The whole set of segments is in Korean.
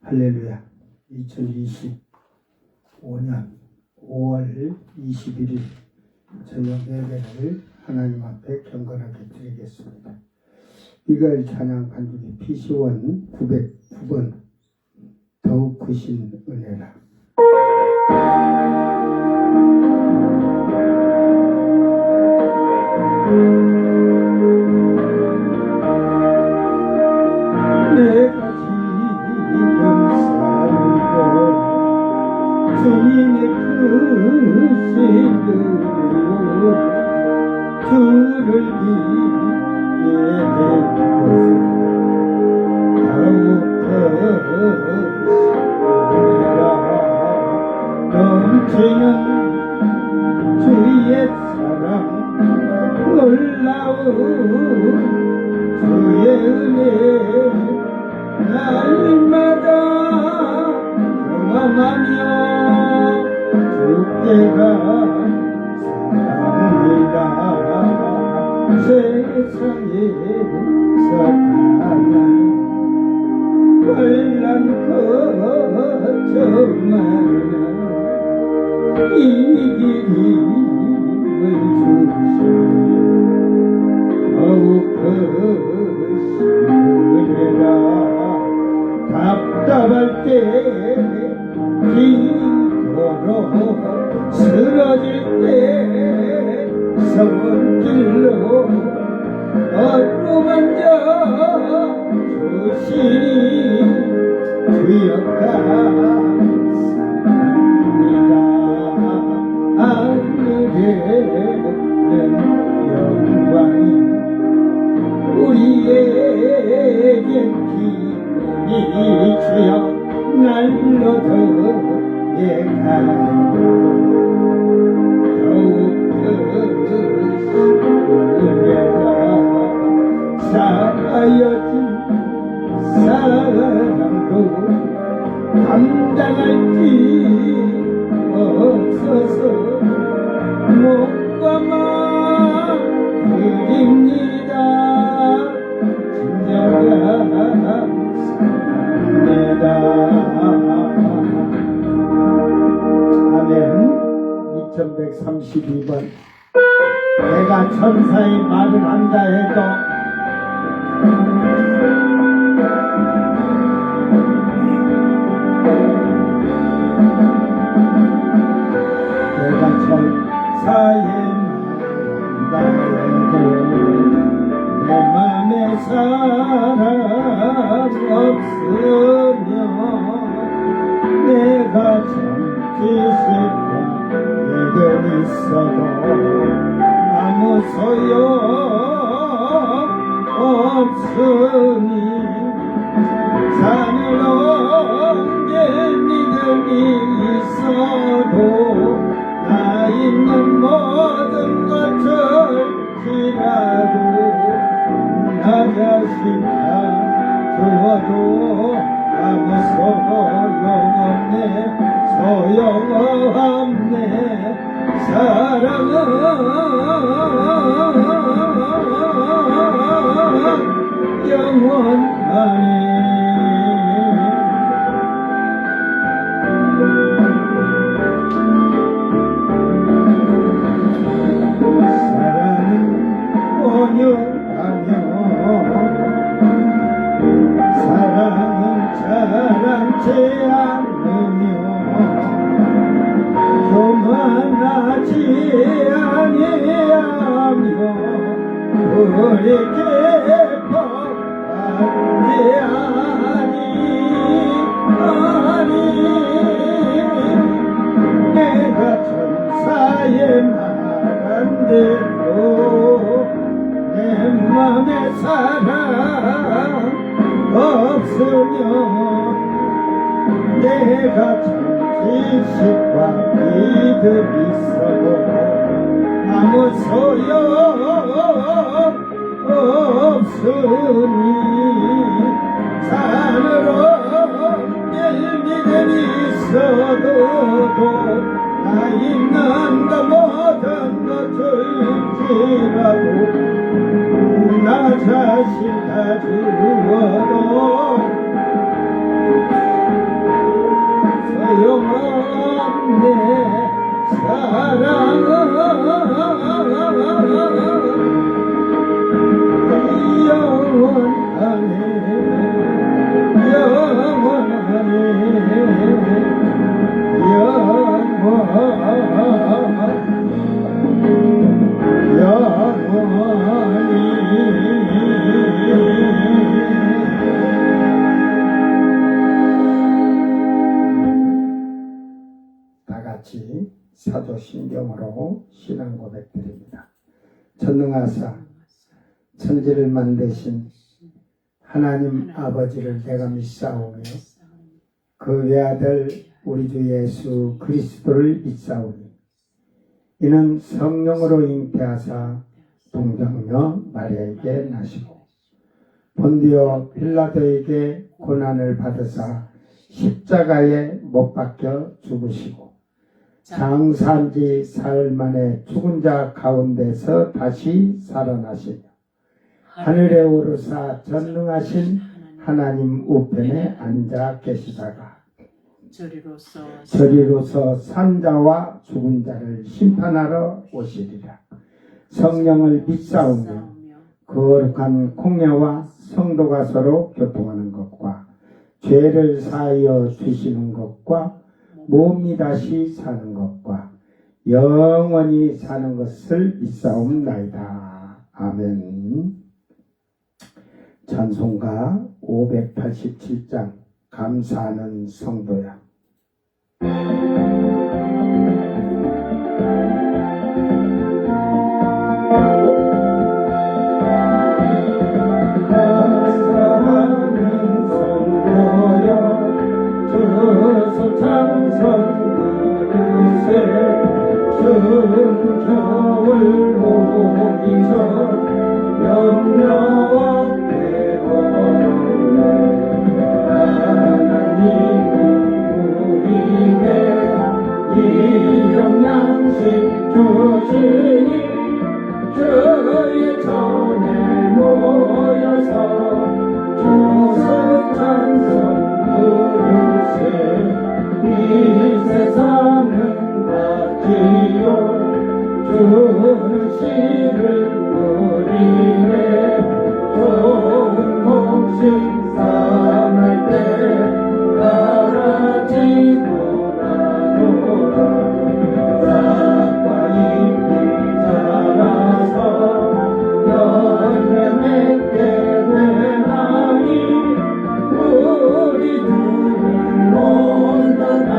할렐루야. 2025년 5월 21일 저녁 예배를 하나님 앞에 경건하게 드리겠습니다. 이걸 찬양 간주기 PC1 909번 더욱 크신 은혜라. 내가 지금 사는 것 주님의 크신 은혜요 주를 믿게 된 것은 더욱 크신 은혜라. 넘치는 주의 사랑 놀라운 주의 은혜 날마다 경험하며 주께가 사랑이다. 세상에서 가난 환난 걱정하나 이 길임을 주시오. 더욱 크신 은혜라. 답답할 때 기도로 쓰러질 때 손길로 어루만져 주시니 주여 감사합니다. 하늘에는 영광이 우리에겐 기쁨이 주여 날로도 예가요. 더욱 크신 은혜라. 쌓여진 사랑도 감당할 수 없어서 목감아 드립니다. 진정합니다. 아멘. 2132번 내가 천사의 말을 한다 해도 내가 천사의 말을 한다 해도 내 맘에 사랑 없으며 내가 참지식과 믿음 있어도 아무 소용 없으니 산을 옮길 믿음이 있어도 나 있는 모든 것을 지라도 나 자신 다 주어도 아무 소용없네. 사랑은 영원하네. 사랑은 온유하며 사랑은 자랑치 않으며 교만하지 아니하며 우리에게 법하지 아니 내가 천사의 말한대로 내 맘에 사랑 없으며 내가 지식과 믿음 있어도 아무 소용 없으니 산으로 믿음이 있어도 나 있는 것 모든 것을 지라도 나 자신 다 주어도 다 같이 사도신경으로 신앙 고백드립니다. 전능하사 천지를 만드신 하나님 아버지를 내가 믿사오며 그 외아들 우리 주 예수 그리스도를 믿사오니 이는 성령으로 잉태하사 동정녀 마리아에게 나시고 본디오 빌라도에게 고난을 받으사 십자가에 못 박혀 죽으시고 장사한 지 사흘 만에 죽은 자 가운데서 다시 살아나시며 하늘에 오르사 전능하신 하나님 우편에 앉아 계시다가 저리로서 산자와 죽은 자를 심판하러 오시리라. 성령을 믿사오며 거룩한 공예와 성도가 서로 교통하는 것과 죄를 사하여 주시는 것과 몸이 다시 사는 것과 영원히 사는 것을 믿사옵나이다. 아멘. 찬송가 587장 감사하는 성도야. 감사하는 성도야 주소창선 그릇에 추운 겨울 오기 전 염려와 괴로움에 하나님이 우리에게 일용양식 주시니 주의 전에 모여서 주소 찬송 그릇에 이 세상은 받지요 주는 씨를 뿌리네 좋은 곡식 삼을 때 가라지고 나도다 싹과 잎이 자라서 열매 맺게 되나니 우리들은 온전한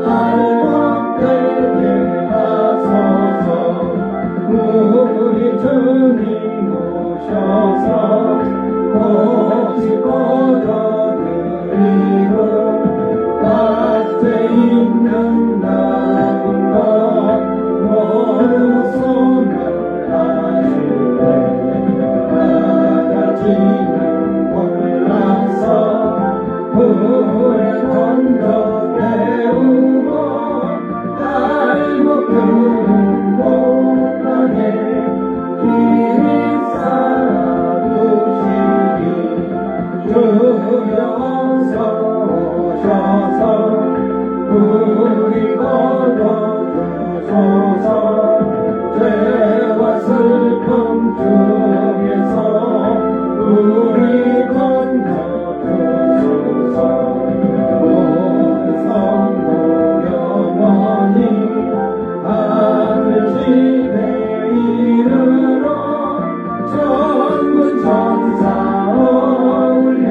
알과 되게 하소서 우리 주님 오셔서 꽃이 뻗어드리고 밭에 있는 나은 것 모두 소멸하시되 바가지는 골라서 불에 던져 태우고 달목표는 곳간에 길이 쌓아두시니 주여서 오셔서 우리 걷어주소서 죄와 슬픔 중에서 우리 건져주소서 온 성도 영원히 하늘 지대 이르러 전문 천사 어울려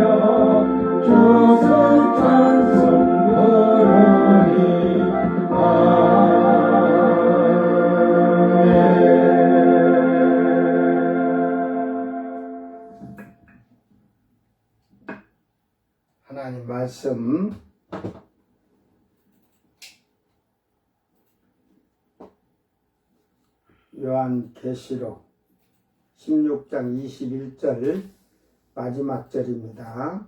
주소 찬송 부르니 하나님 말씀 요한계시록 16장 21절 마지막 절입니다.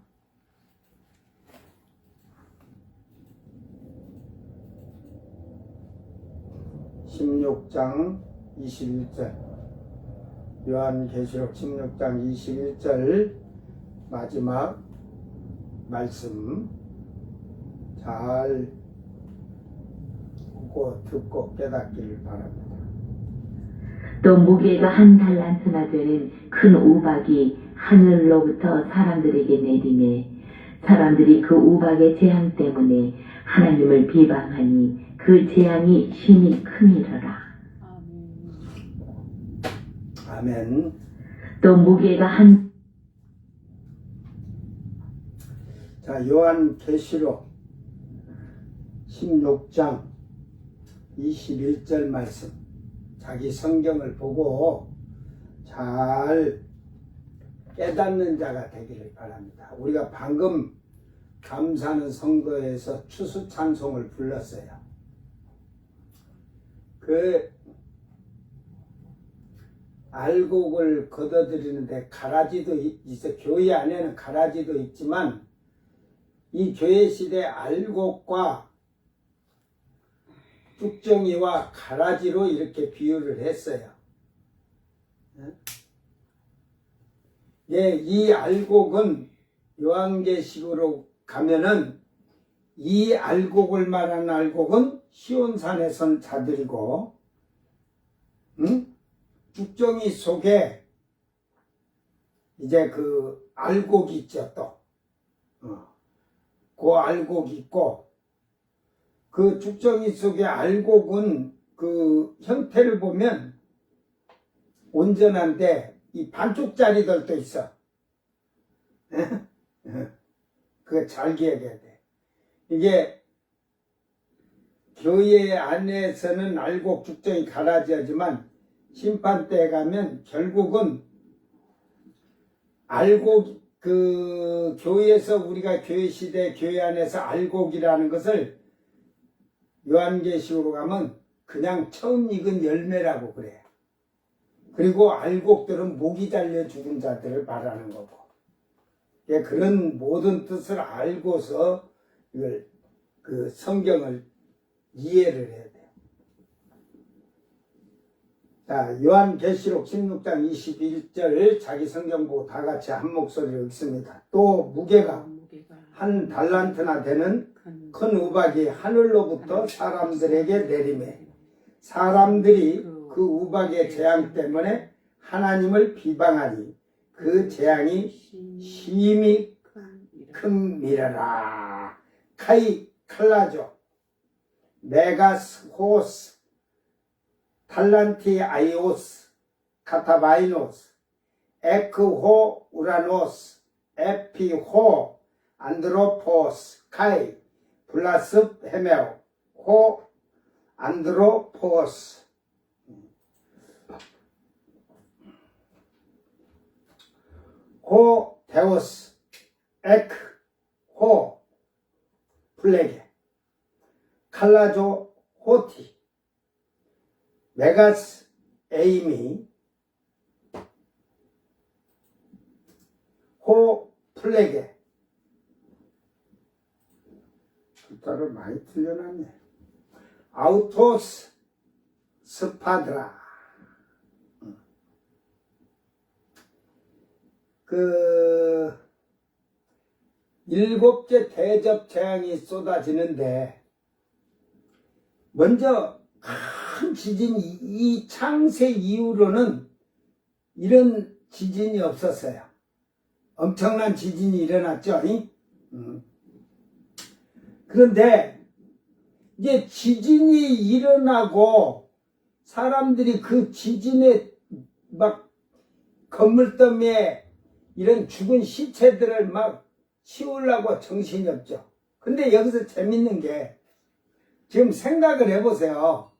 요한계시록 16장 21절 마지막 말씀 잘 보고 듣고 깨닫기를 바랍니다. 또 무게가 한 달란트나 되는 큰 우박이 하늘로부터 사람들에게 내리매 사람들이 그 우박의 재앙 때문에 하나님을 비방하니 그 재앙이 심히 크니라. 아멘. 또 무게가 한 자, 요한계시록 16장 21절 말씀. 자기 성경을 보고 잘 깨닫는 자가 되기를 바랍니다. 우리가 방금 감사하는 선거에서 추수 찬송을 불렀어요. 그 알곡을 걷어들이는데 가라지도 있어. 교회 안에는 가라지도 있지만 이 교회 시대 알곡과 쭉정이와 가라지로 이렇게 비유를 했어요. 예, 이 알곡은 요한계시록으로 가면은 이 알곡을 말하는 알곡은 시온산에 선 자들이고, 쭉정이 속에 이제 그 알곡이 있죠, 또. 그 알곡이 있고, 그 쭉정이 속에 알곡은 그 형태를 보면 온전한데 이 반쪽짜리들도 있어. 그거 잘 기억해야 돼. 이게 교회 안에서는 알곡 쭉정이 가라지하지만 심판 때에 가면 결국은 알곡, 그 교회에서 우리가 교회 시대 교회 안에서 알곡이라는 것을 요한계시록으로 가면 그냥 처음 익은 열매라고 그래. 그리고 알곡들은 목이 잘려 죽은 자들을 말하는 거고. 그런 모든 뜻을 알고서 이걸 그 성경을 이해를 해야 돼요. 자, 요한계시록 16장 21절 자기 성경 보고 다 같이 한 목소리로 읽습니다. 또 무게가 한 달란트나 되는 큰 우박이 하늘로부터 사람들에게 내리매 사람들이 그 우박의 재앙 때문에 하나님을 비방하니 그 재앙이 심히 큽니라. 카이 칼라조 메가스 호스 탈란티 아이오스 카타바이노스 에크호 우라노스 에피호 안드로포스 카이 플라스 헤메오 호 안드로포스 호 데오스 에크 호 플레게 칼라조 호티 메가스 에이미 호 플레게 숫자를 많이 틀려놨네. 아우토스 스파드라 그 일곱째 대접 재앙이 쏟아지는데 먼저 큰 지진이 이 창세 이후로는 이런 지진이 없었어요. 엄청난 지진이 일어났죠. 그런데 이제 지진이 일어나고 사람들이 그 지진에 막 건물더미에 이런 죽은 시체들을 막 치우려고 정신이 없죠. 근데 여기서 재밌는 게 지금 생각을 해보세요.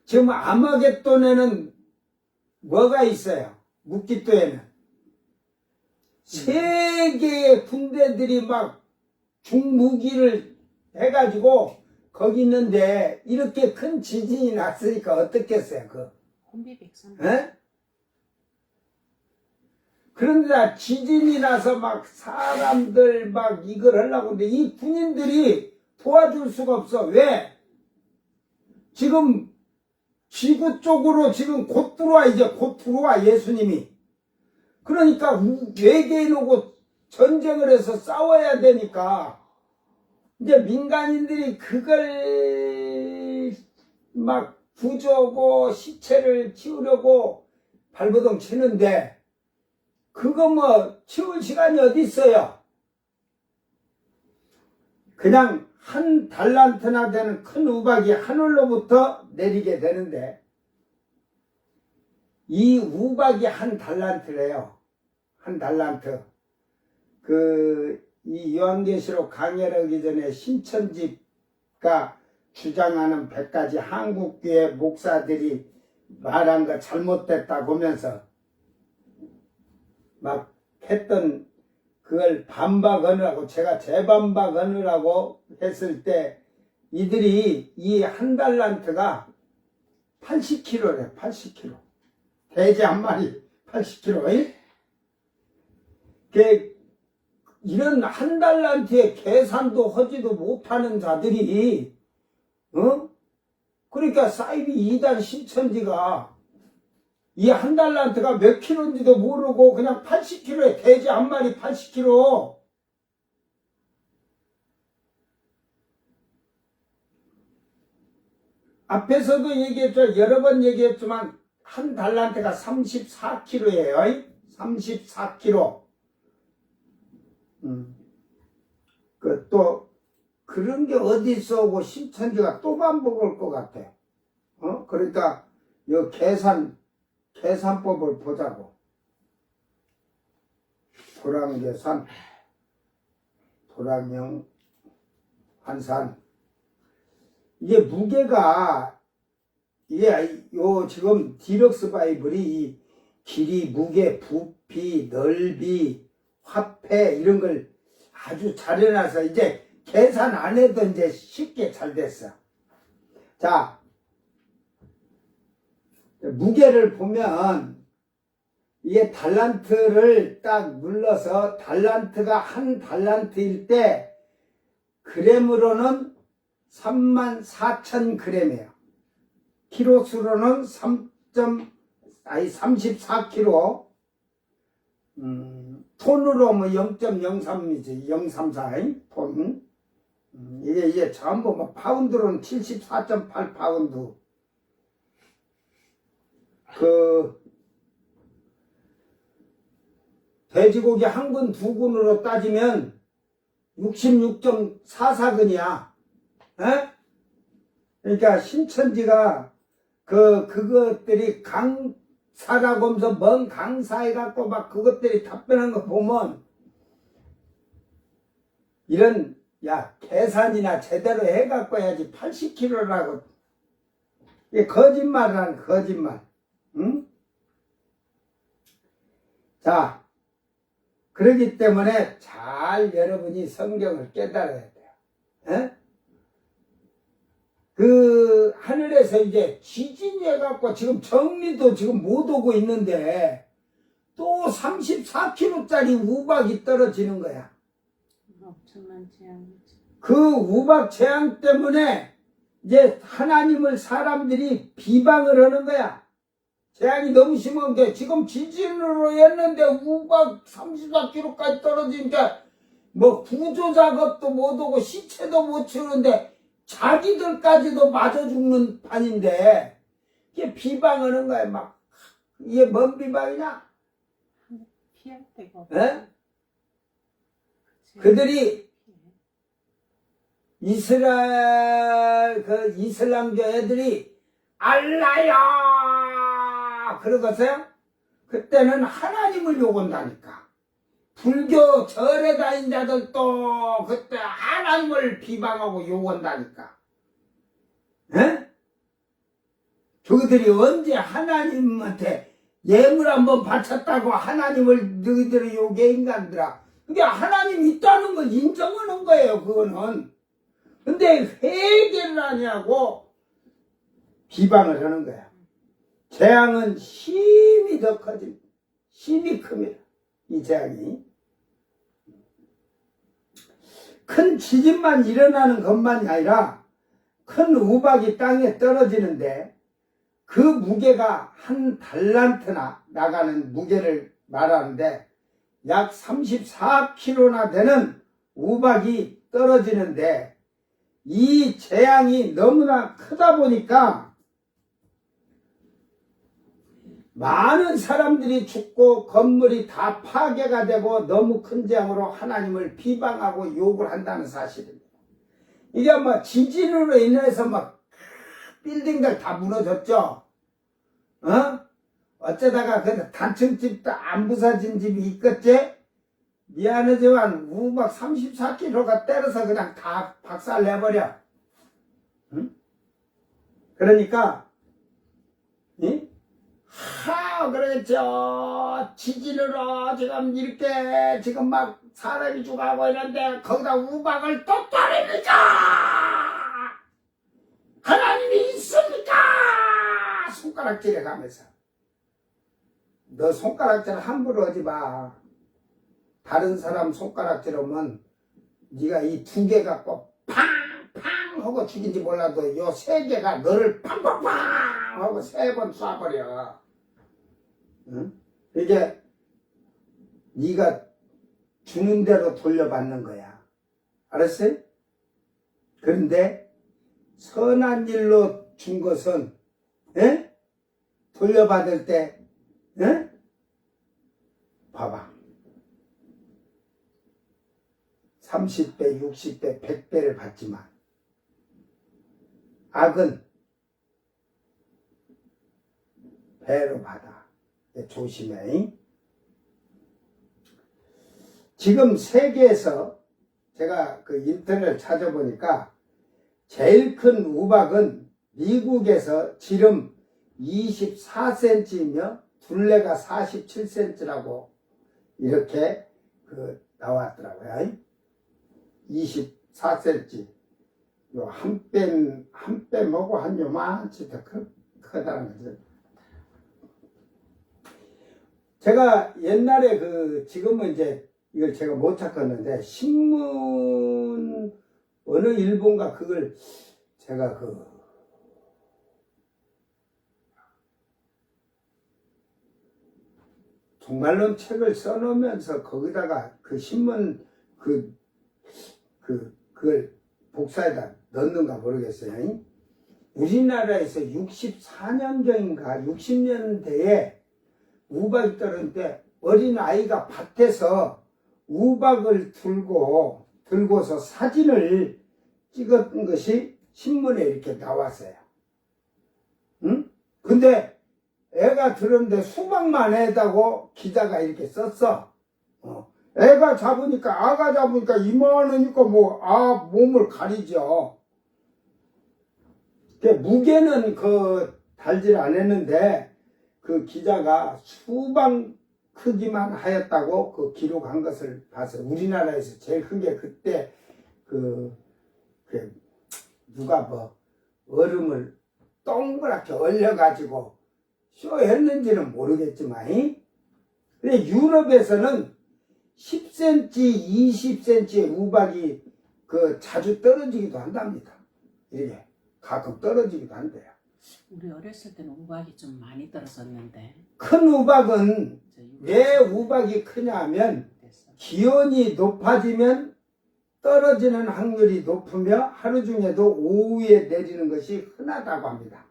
지금 아마겟돈에는 뭐가 있어요? 묵기도에는 세 개의 군대들이 막 중무기를 해가지고 거기 있는데 이렇게 큰 지진이 났으니까 어떻겠어요? 혼비백산. 그런데 지진이 나서 막 사람들 막 이걸 하려고 하는데 이 군인들이 도와줄 수가 없어. 왜? 지금 지구 쪽으로 지금 곧 들어와, 이제 곧 들어와, 예수님이. 그러니까 외계인하고 전쟁을 해서 싸워야 되니까 이제 민간인들이 그걸 막 구조고 시체를 치우려고 발버둥 치는데 그거 뭐 치울 시간이 어디 있어요? 그냥 한 달란트나 되는 큰 우박이 하늘로부터 내리게 되는데 이 우박이 한 달란트래요. 한 달란트. 이 요한계시록 강해를 하기 전에 신천지가 주장하는 100가지 한국교회 목사들이 말한 거 잘못됐다고 하면서 막 했던 그걸 반박하느라고 제가 재반박하느라고 했을 때 이들이 이 한 달란트가 80kg래. 80kg. 돼지 한 마리 80kg. 이런 한 달란트의 계산도 하지도 못하는 자들이 그러니까 사이비 2단 신천지가 이 한 달란트가 몇 킬로인지도 모르고 그냥 80kg에 돼지 한 마리 80kg. 앞에서도 얘기했죠. 여러 번 얘기했지만 한 달란트가 34kg예요. 34kg. 또 그런 게 어디 있어 오고 신천지가 또 반복할 것 같아. 그러니까 이 계산법을 보자고. 도랑계산, 도랑형 환산. 이게 무게가 이게 지금 디럭스 바이블이 이 길이, 무게, 부피, 넓이, 화폐 이런 걸 아주 잘 해놔서 이제 계산 안 해도 이제 쉽게 잘 됐어. 자, 무게를 보면 이게 달란트를 딱 눌러서 달란트가 한 달란트일 때 그램으로는 34,000g이에요. 키로수로는 34kg. 톤으로 뭐 0.03이지, 034 톤. 이게 전부 뭐 파운드로는 74.8파운드. 돼지고기 한 근, 두 근으로 따지면 66.44근이야. 그러니까 신천지가 그것들이 강사라고 하면서 먼 강사해갖고 막 그것들이 답변한 거 보면 이런 계산이나 제대로 해갖고 해야지 80kg라고. 이게 거짓말이라는 거짓말. 응? 자, 그러기 때문에 잘 여러분이 성경을 깨달아야 돼요. 하늘에서 이제 지진이 해갖고 지금 정리도 지금 못 오고 있는데 또 34kg짜리 우박이 떨어지는 거야. 엄청난 재앙이지. 그 우박 재앙 때문에 이제 하나님을 사람들이 비방을 하는 거야. 재앙이 너무 심한 게 지금 지진으로 했는데 우박 34kg까지 떨어지니까 뭐 구조 작업도 못 오고 시체도 못 치우는데 자기들까지도 맞아 죽는 판인데 이게 비방하는 거야. 막 이게 뭔 비방이냐? 피할 데가 없어. 그들이 이슬람교 애들이 알라야 그러겠어요? 그때는 하나님을 욕한다니까. 불교 절에 다닌 자들도 그때 하나님을 비방하고 욕한다니까. 저기들이 언제 하나님한테 예물 한번 바쳤다고 하나님을 너희들이 욕해 인간들아. 그게 하나님 있다는 걸 인정하는 거예요. 그거는. 근데 회개를 하냐고 비방을 하는 거야. 재앙은 힘이 더 커집니다. 힘이 큽니다. 이 재앙이. 큰 지진만 일어나는 것만이 아니라 큰 우박이 땅에 떨어지는데 그 무게가 한 달란트나 나가는 무게를 말하는데 약 34kg나 되는 우박이 떨어지는데 이 재앙이 너무나 크다 보니까 많은 사람들이 죽고 건물이 다 파괴가 되고 너무 큰 재앙으로 하나님을 비방하고 욕을 한다는 사실입니다. 이게 뭐 지진으로 인해서 막 빌딩들 다 무너졌죠. 어쩌다가 그 단층집도 안 부서진 집이 있겠지? 미안하지만 우박 34kg가 때려서 그냥 다 박살 내버려. 응? 그러니까 그러겠죠. 지진으로 지금 이렇게 지금 막 사람이 죽어가고 있는데 거기다 우박을 또 따릅니까? 하나님이 있습니까? 손가락질해 가면서. 너 손가락질 함부로 하지 마. 다른 사람 손가락질 하면 네가 이 2개 갖고 팡팡 하고 죽인지 몰라도 요 3개가 너를 팡팡팡 하고 3번 쏴버려. 응? 이게 네가 주는 대로 돌려받는 거야. 알았어요? 그런데 선한 일로 준 것은 돌려받을 때 봐봐. 30배, 60배, 100배를 받지만 악은 배로 받아. 조심해. 지금 세계에서 제가 그 인터넷 찾아보니까 제일 큰 우박은 미국에서 지름 24cm이며 둘레가 47cm라고 이렇게 나왔더라고요. 24cm. 요 한 뺨하고 한 요만치 더 크다는 거죠. 제가 옛날에 지금은 이제 이걸 제가 못 찾겠는데, 신문, 어느 일본가 그걸 제가 종말론 책을 써놓으면서 거기다가 그 신문 그걸 복사에다 넣는가 모르겠어요. 우리나라에서 64년경인가 60년대에 우박이 떨어졌는데 어린아이가 밭에서 우박을 들고서 사진을 찍었던 것이 신문에 이렇게 나왔어요. 응? 근데 애가 들었는데 수박만 했다고 기자가 이렇게 썼어. 아가 잡으니까 이만하니까 몸을 가리죠. 무게는 달질 안 했는데 그 기자가 수박 크기만 하였다고 기록한 것을 봤어요. 우리나라에서 제일 큰 게 그때 누가 얼음을 동그랗게 얼려가지고 쇼했는지는 모르겠지만, 근데 유럽에서는 10cm, 20cm의 우박이 자주 떨어지기도 한답니다. 이렇게 가끔 떨어지기도 한대요. 우리 어렸을 때는 우박이 좀 많이 떨어졌는데. 큰 우박은 왜 우박이 크냐면 기온이 높아지면 떨어지는 확률이 높으며 하루 중에도 오후에 내리는 것이 흔하다고 합니다.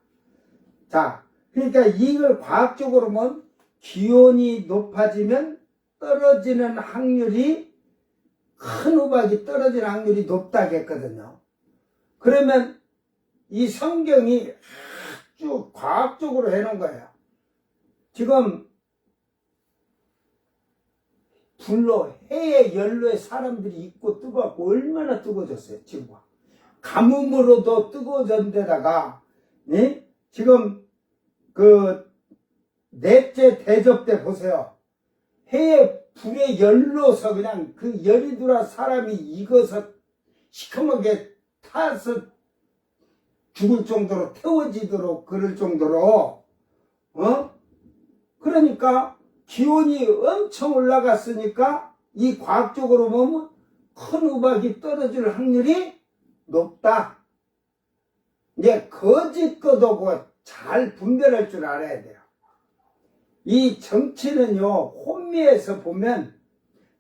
자, 그러니까 이걸 과학적으로 보면 기온이 높아지면 떨어지는 확률이, 큰 우박이 떨어지는 확률이 높다고 했거든요. 그러면 이 성경이 아주 과학적으로 해놓은 거예요. 지금 해의 연료에 사람들이 있고 뜨겁고 얼마나 뜨거워졌어요. 지금 가뭄으로도 뜨거워졌는데다가 지금 넷째 대접 때 보세요. 해의 불에 열로서 그냥 열이 들어 사람이 익어서 시커멓게 타서 죽을 정도로, 태워지도록 그럴 정도로 그러니까 기온이 엄청 올라갔으니까 이 과학적으로 보면 큰 우박이 떨어질 확률이 높다. 이제 거짓 거도고 잘 분별할 줄 알아야 돼요. 이 정치는요, 혼미해서 보면,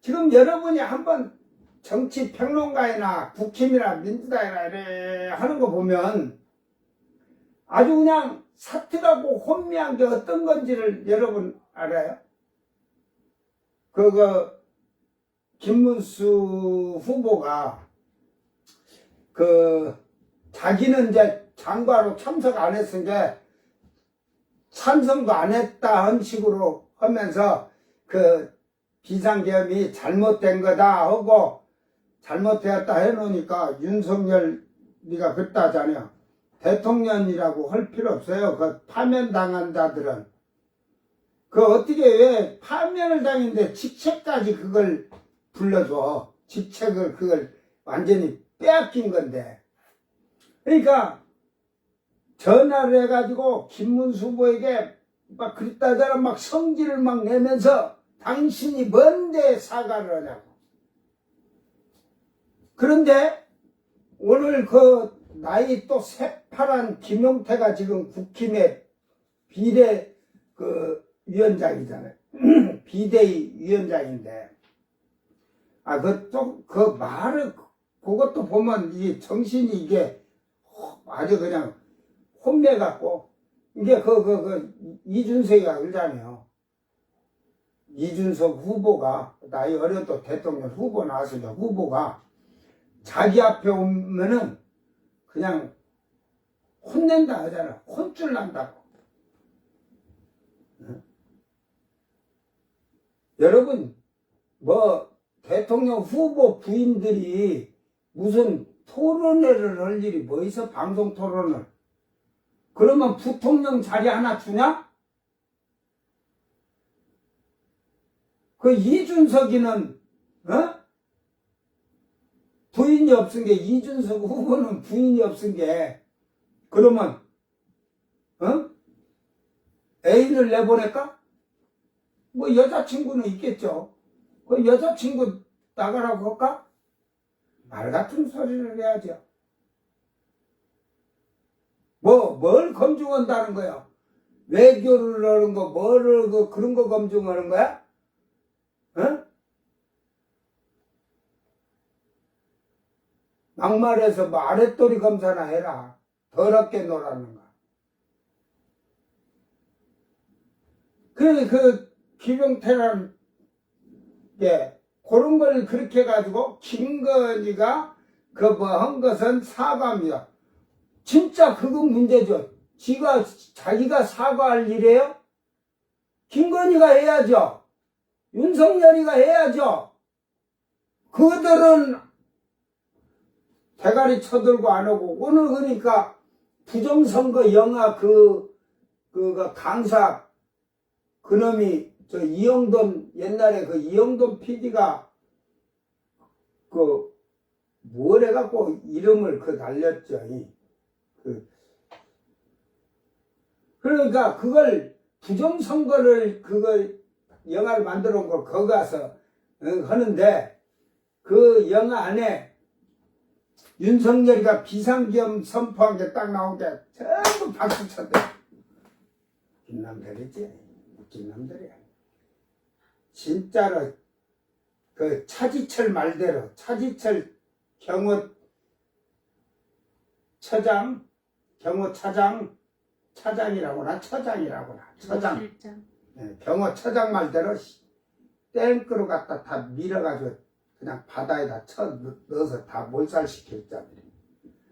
지금 여러분이 한번 정치 평론가이나 국힘이나 민주당이나 이래 하는 거 보면 아주 그냥 사특하고 혼미한 게 어떤 건지를 여러분 알아요? 김문수 후보가 자기는 이제 장과로 참석 안 했으니까 찬성도 안 했다 한 식으로 하면서 비상계엄이 잘못된 거다 하고 잘못되었다 해놓으니까 윤석열 네가 그랬다 하잖아요. 대통령이라고 할 필요 없어요. 파면당한 자들은. 어떻게 왜 파면을 당했는데 직책까지 그걸 불러줘. 직책을 그걸 완전히 빼앗긴 건데. 그러니까 전화를 해가지고 김문수 후보에게 막 그랬다더라 막 성질을 막 내면서 당신이 뭔데 사과를 하냐고. 그런데 오늘 나이 또 새파란 김용태가 지금 국힘의 비대 위원장이잖아요. 비대위 위원장인데, 말을, 그것도 보면 이 정신이 이게 아주 그냥 혼매갖고, 이게 이준석이가 그러잖아요. 이준석 후보가, 나이 어려도 대통령 후보 나왔으니까 후보가 자기 앞에 오면은 그냥 혼낸다 하잖아. 혼쭐 난다고. 여러분, 대통령 후보 부인들이 무슨 토론회를 할 일이 뭐 있어? 방송 토론을. 그러면 부통령 자리 하나 주냐? 이준석이는, 부인이 없은 게, 이준석 후보는 부인이 없은 게, 그러면, 애인을 내보낼까? 여자친구는 있겠죠. 여자친구 나가라고 할까? 말 같은 소리를 해야죠. 뭘 검증한다는 거야? 외교를 하는 거, 그런 거 검증하는 거야? 막말해서 아랫도리 검사나 해라. 더럽게 놀았는 거. 김용태라는 게 그런 걸 그렇게 해가지고 김건희가 한 것은 사과입니다. 진짜 그건 문제죠. 자기가 사과할 일이에요? 김건희가 해야죠. 윤석열이가 해야죠. 그들은 대가리 쳐들고 안 오고, 오늘 그러니까 부정선거 영화 강사 그놈이 이영돈 옛날에 이영돈 PD가 뭘 해갖고 이름을 날렸죠. 그러니까 그걸 부정선거를 영화를 만들어 온 걸 거기 가서 하는데 그 영화 안에 윤석열이가 비상계엄 선포한 게 딱 나온 게 전부 박수 쳤대. 김남들이지. 김남들이야. 진짜로 차지철 말대로 차지철 차장이라고나 처장. 네, 경호처장 말대로 땡크로 갖다 다 밀어가지고 그냥 바다에다 넣어서 다 몰살시킬 자들이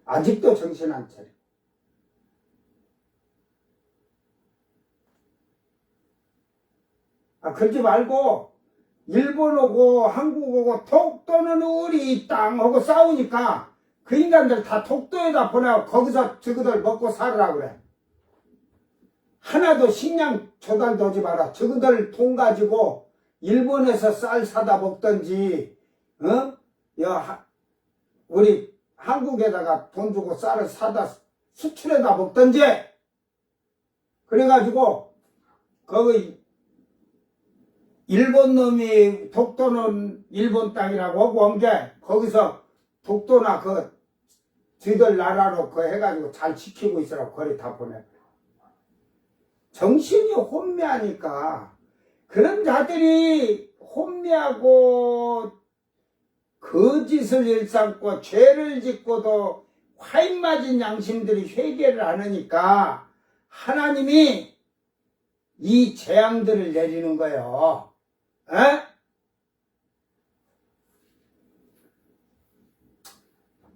아직도 정신 안 차려. 그러지 말고 일본 오고 한국 오고 독도는 우리 땅 하고 싸우니까 그 인간들 다 독도에다 보내고 거기서 저거들 먹고 살으라 그래. 하나도 식량 조달도 하지 마라. 저거들 돈 가지고 일본에서 쌀 사다 먹든지 우리 한국에다가 돈 주고 쌀을 사다 수출해다 먹든지. 그래가지고 거기 일본 놈이 독도는 일본 땅이라고 하고 온 게 거기서 독도나 저들 나라로 해가지고 잘 지키고 있으라고 거리 다 보내. 정신이 혼미하니까 그런 자들이 혼미하고 거짓을 일삼고 죄를 짓고도 화인 맞은 양심들이 회개를 안 하니까 하나님이 이 재앙들을 내리는 거예요. 에?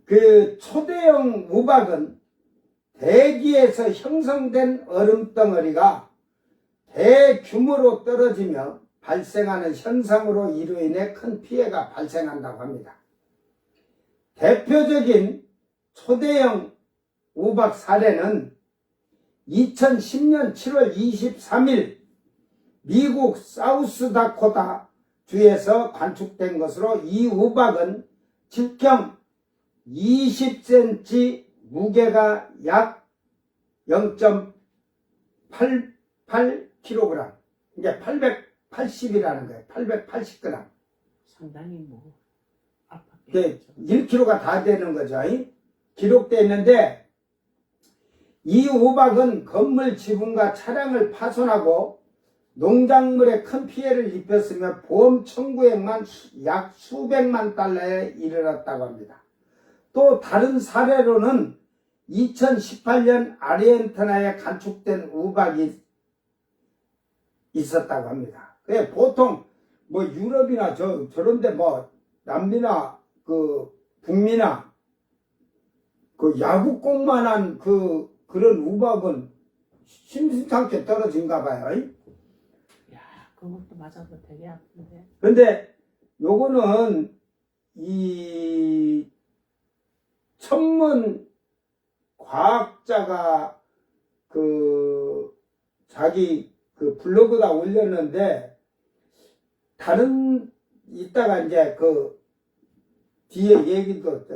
그 초대형 우박은 대기에서 형성된 얼음덩어리가 대규모로 떨어지며 발생하는 현상으로 이로 인해 큰 피해가 발생한다고 합니다. 대표적인 초대형 우박 사례는 2010년 7월 23일 미국 사우스다코타 주에서 관측된 것으로 이 우박은 직경 20cm, 무게가 약 0.88kg, 이게 880이라는 거예요. 880g. 상당히 뭐 네, 1kg가 다 되는 거죠. 기록되어 있는데 이 우박은 건물 지붕과 차량을 파손하고 농작물에 큰 피해를 입혔으며 보험 청구액만 약 수백만 달러에 이르렀다고 합니다. 또 다른 사례로는 2018년 아르헨티나에 관측된 우박이 있었다고 합니다. 보통 뭐 유럽이나 저런데 뭐 남미나 그 북미나 그 야구공만한 그런 우박은 심심찮게 떨어진가 봐요. 야, 그것도 맞아도 되게 아픈데. 근데 요거는 이 천문 과학자가 자기 블로그다 올렸는데, 다른 이따가 이제 뒤에 얘기도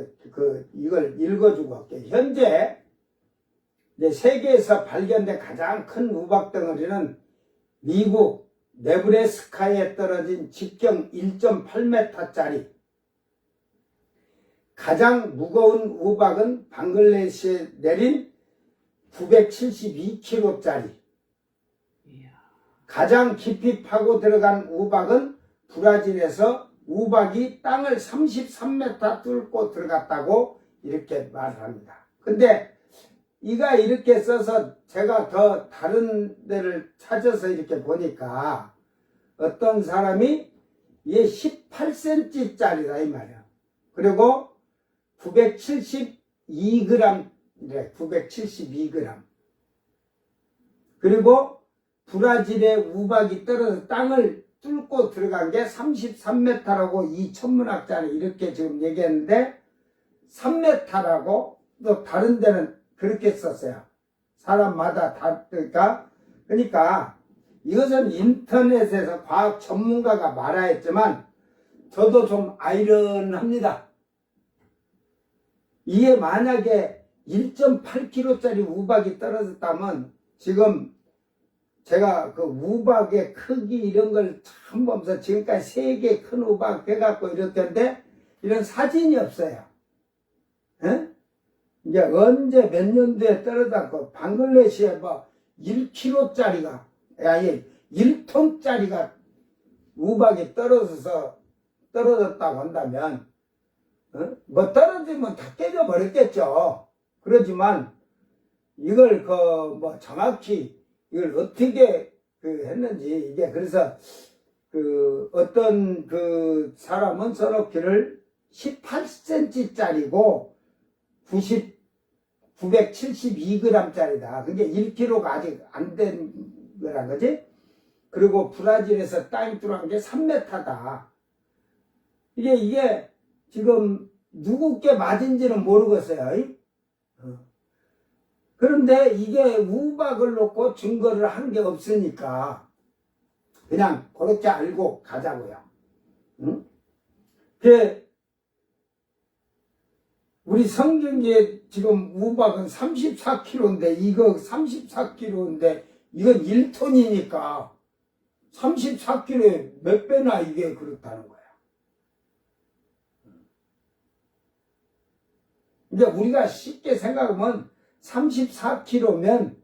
이걸 읽어주고 할게요. 현재 세계에서 발견된 가장 큰 우박 덩어리는 미국 네브래스카에 떨어진 직경 1.8m짜리, 가장 무거운 우박은 방글라데시에 내린 972kg짜리, 가장 깊이 파고 들어간 우박은 브라질에서 우박이 땅을 33m 뚫고 들어갔다고 이렇게 말을 합니다. 근데 이가 이렇게 써서 제가 더 다른 데를 찾아서 이렇게 보니까 어떤 사람이 얘 18cm짜리다 이 말이야. 그리고 972g, 972g. 그리고 브라질의 우박이 떨어져 땅을 뚫고 들어간 게 33m라고 이 천문학자는 이렇게 지금 얘기했는데 3m라고 또 다른 데는 그렇게 썼어요. 사람마다 다르니까. 그러니까 이것은 인터넷에서 과학 전문가가 말하였지만 저도 좀 아이러니합니다. 이게 만약에 1.8kg짜리 우박이 떨어졌다면 지금 제가 우박의 크기 이런 걸 참 보면서 지금까지 세계 큰 우박 해갖고 이랬던데 이런 사진이 없어요. 에? 이제 언제 몇 년도에 떨어졌고 방글라데시에 뭐 1kg짜리가 아니 1톤짜리가 우박이 떨어졌다고 한다면 뭐 떨어지면 다 깨져버렸겠죠. 그렇지만 이걸 뭐 정확히 이걸 어떻게 했는지 이게 그래서 어떤 사람은 써놓기를 18cm짜리고 972g짜리다. 그게 1kg가 아직 안 된 거란 거지. 그리고 브라질에서 땅이 뚫어간 게 3m다. 이게 지금 누구께 맞은지는 모르겠어요. 그런데 이게 우박을 놓고 증거를 한 게 없으니까 그냥 그렇게 알고 가자고요. 응? 우리 성경에 지금 우박은 34kg인데 이거 34kg인데 이건 1톤이니까 34kg에 몇 배나 이게 그렇다는 거야. 이제 우리가 쉽게 생각하면 34kg면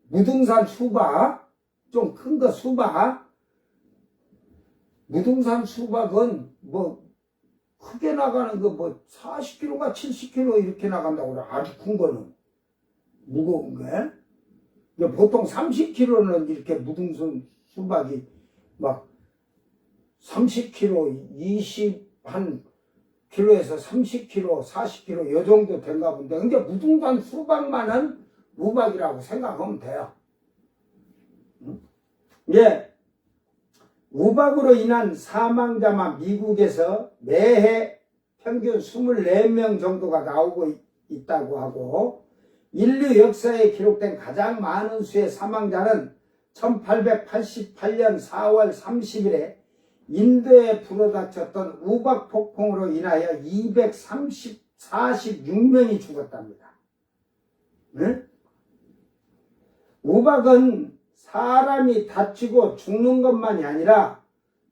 무등산 수박, 좀 큰 거 수박, 무등산 수박은 뭐 크게 나가는 거 뭐 40kg가 70kg 이렇게 나간다고 그래. 아주 큰 거는 무거운 게. 보통 30kg는 이렇게 무등순 수박이 막 30kg, 20한 킬로에서 30kg, 40kg 요 정도 된가 본데, 근데 무등산 수박만은 우박이라고 생각하면 돼요. 예, 우박으로 인한 사망자만 미국에서 매해 평균 24명 정도가 나오고 있다고 하고, 인류 역사에 기록된 가장 많은 수의 사망자는 1888년 4월 30일에 인도에 불어닥쳤던 우박 폭풍으로 인하여 246명이 죽었답니다. 네? 우박은 사람이 다치고 죽는 것만이 아니라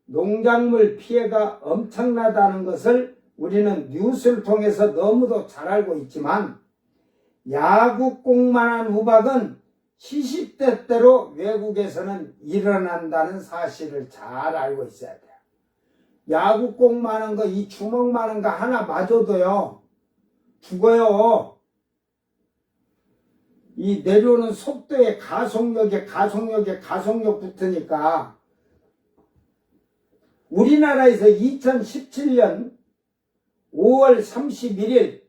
농작물 피해가 엄청나다는 것을 우리는 뉴스를 통해서 너무도 잘 알고 있지만, 야구공만한 우박은 시시때때로 외국에서는 일어난다는 사실을 잘 알고 있어야 돼요. 야구공 많은 거, 이 주먹 많은 거 하나 맞아도요, 죽어요. 이 내려오는 속도에 가속력 붙으니까, 우리나라에서 2017년 5월 31일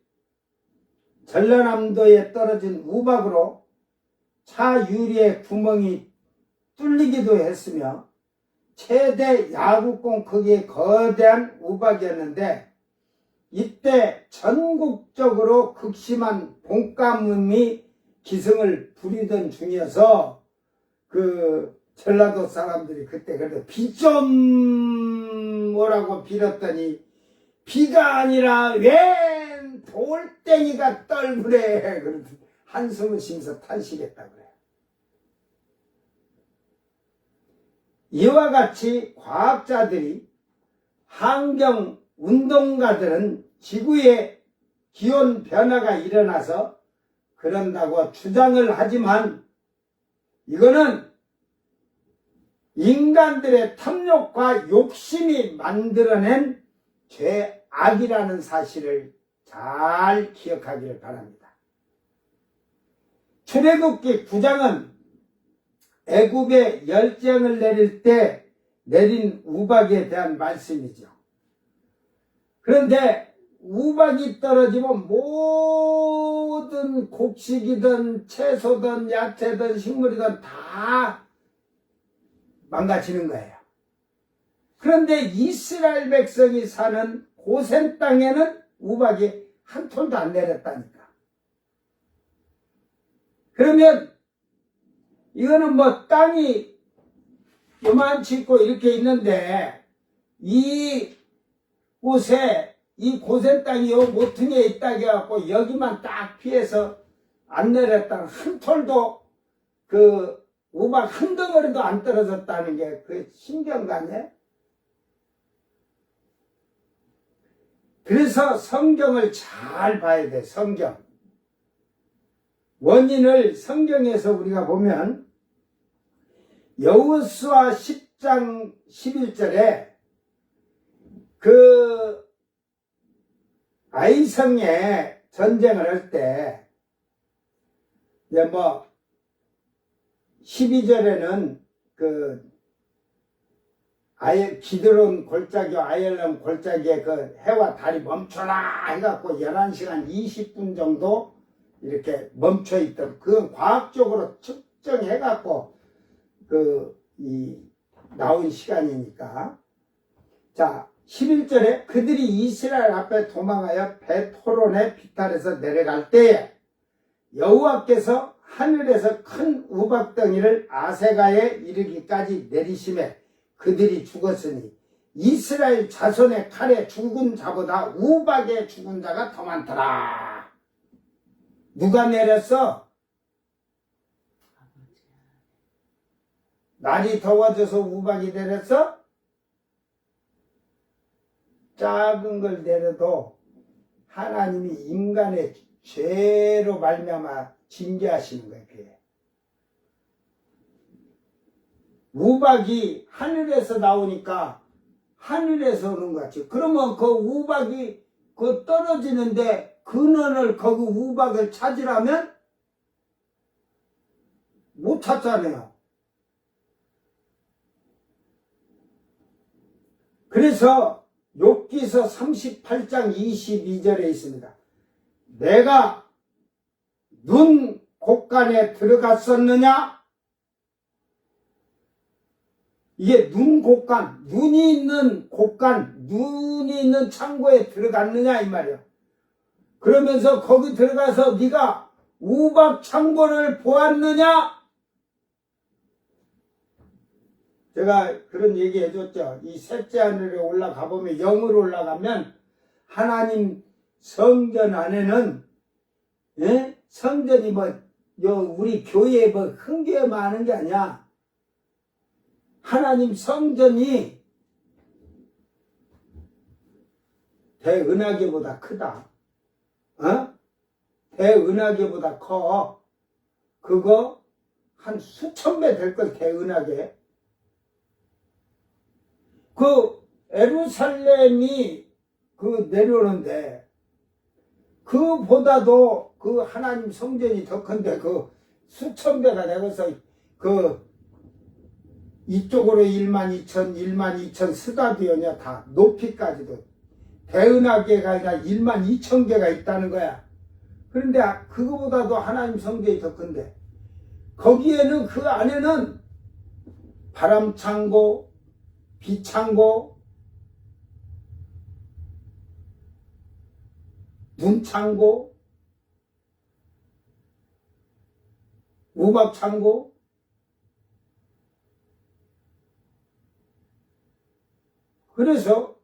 전라남도에 떨어진 우박으로 차 유리에 구멍이 뚫리기도 했으며 최대 야구공 크기의 거대한 우박이었는데, 이때 전국적으로 극심한 봄가뭄이 기승을 부리던 중이어서 그 전라도 사람들이 그때 그래도 비 좀 오라고 빌었더니 비가 아니라 웬 돌덩이가 떨구래 그러더니 한숨을 쉬면서 탄식했다 그래요. 이와 같이 과학자들이, 환경 운동가들은 지구의 기온 변화가 일어나서 그런다고 주장을 하지만, 이거는 인간들의 탐욕과 욕심이 만들어낸 죄악이라는 사실을 잘 기억하기를 바랍니다. 출애굽기 9장은 애굽에 열정을 내릴 때 내린 우박에 대한 말씀이죠. 그런데 우박이 떨어지면 모든 곡식이든 채소든 야채든 식물이든 다 망가지는 거예요. 그런데 이스라엘 백성이 사는 고센 땅에는 우박이 한 톨도 안 내렸다니까. 그러면 이거는 뭐 땅이 요만치 있고 이렇게 있는데, 이 곳에 이 고센 땅이 요 모퉁이에 있다고 해갖고 여기만 딱 피해서 안 내렸다는, 한 톨도 그 우박 한 덩어리도 안 떨어졌다는 게 그 신경가네. 그래서 성경을 잘 봐야 돼. 성경 원인을 성경에서 우리가 보면 여호수아 10장 11절에 그 아이성에 전쟁을 할 때, 이제 뭐 12절에는 그 기드론 골짜기, 아얄람 골짜기에 그 해와 달이 멈춰라 해갖고 11시간 20분 정도 이렇게 멈춰있던, 그건 과학적으로 측정해갖고 나온 시간이니까. 자, 11절에 그들이 이스라엘 앞에 도망하여 베토론의 비탈에서 내려갈 때에 여호와께서 하늘에서 큰 우박덩이를 아세가에 이르기까지 내리심에 그들이 죽었으니 이스라엘 자손의 칼에 죽은 자보다 우박에 죽은 자가 더 많더라. 누가 내렸어? 날이 더워져서 우박이 내렸어? 작은 걸 내려도 하나님이 인간의 죄로 말미암아 징계하시는 거예요. 그게. 우박이 하늘에서 나오니까 하늘에서 오는 것 같지. 그러면 그 우박이 그 떨어지는데 근원을, 거기 우박을 찾으려면 못 찾잖아요. 그래서 욥기서 38장 22절에 있습니다. 내가 눈 곳간에 들어갔었느냐? 이게 눈 곳간, 눈이 있는 곳간, 눈이 있는 창고에 들어갔느냐 이 말이야. 그러면서 거기 들어가서 네가 우박 창고를 보았느냐? 제가 그런 얘기 해줬죠. 이 셋째 하늘에 올라가 보면, 영으로 올라가면 하나님 성전 안에는, 예? 성전이 우리 교회에 흥교에 많은 게 아니야. 하나님 성전이 대은하계보다 크다. 어? 대은하계보다 커. 그거 한 수천 배 될 걸, 대은하계. 그 예루살렘이 내려오는데, 그보다도 그 하나님 성전이 더 큰데, 그 수천 배가 되어서 이쪽으로 12,000, 12,000 스다디오냐, 다 높이까지도 대은하계가 아니라 12,000개가 있다는 거야. 그런데 그거보다도 하나님 성전이 더 큰데, 거기에는, 그 안에는 바람창고, 비창고, 눈창고, 우박창고, 그래서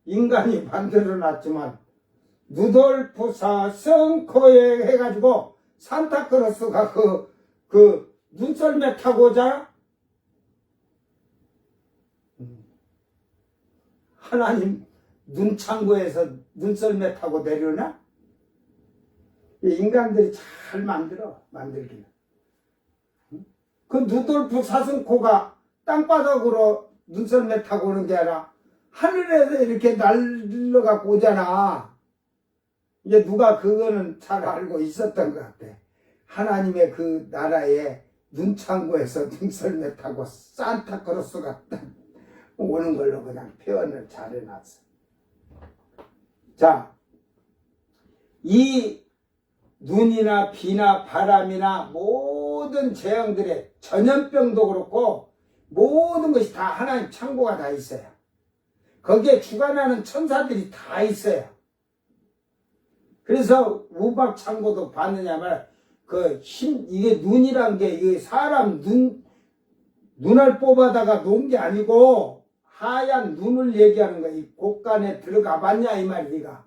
인간이 만들어놨지만 누돌프 사성코에 해가지고 산타크로스가 그 눈썰매 타고자 하나님 눈창고에서 눈썰매 타고 내려오나? 인간들이 잘 만들기는. 그 누돌프 사슴코가 땅바닥으로 눈썰매 타고 오는 게 아니라 하늘에서 이렇게 날려갖고 오잖아. 이제 누가 그거는 잘 알고 있었던 것 같아. 하나님의 그 나라에 눈창고에서 눈썰매 타고 산타크로스가 딱 오는 걸로 그냥 표현을 잘 해놨어. 자, 이 눈이나 비나 바람이나 모든 재앙들의 전염병도 그렇고 모든 것이 다 하나님 창고가 다 있어요. 거기에 주관하는 천사들이 다 있어요. 그래서 우박 창고도 봤느냐면 이게 눈이란 게 이게 사람 눈을 뽑아다가 놓은 게 아니고 하얀 눈을 얘기하는 거야. 이 곳간에 들어가 봤냐 이 말이야.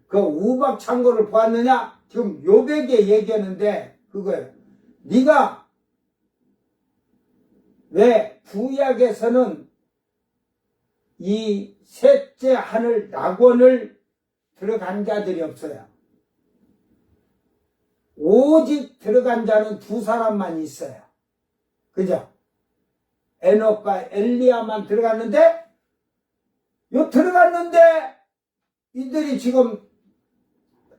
그 우박 창고를 보았느냐? 지금 욥에게 얘기하는데 그거예요. 네가 왜 구약에서는 이 셋째 하늘 낙원을 들어간 자들이 없어요. 오직 들어간 자는 두 사람만 있어요. 그죠? 에녹과 엘리야만 들어갔는데 들어갔는데 이들이 지금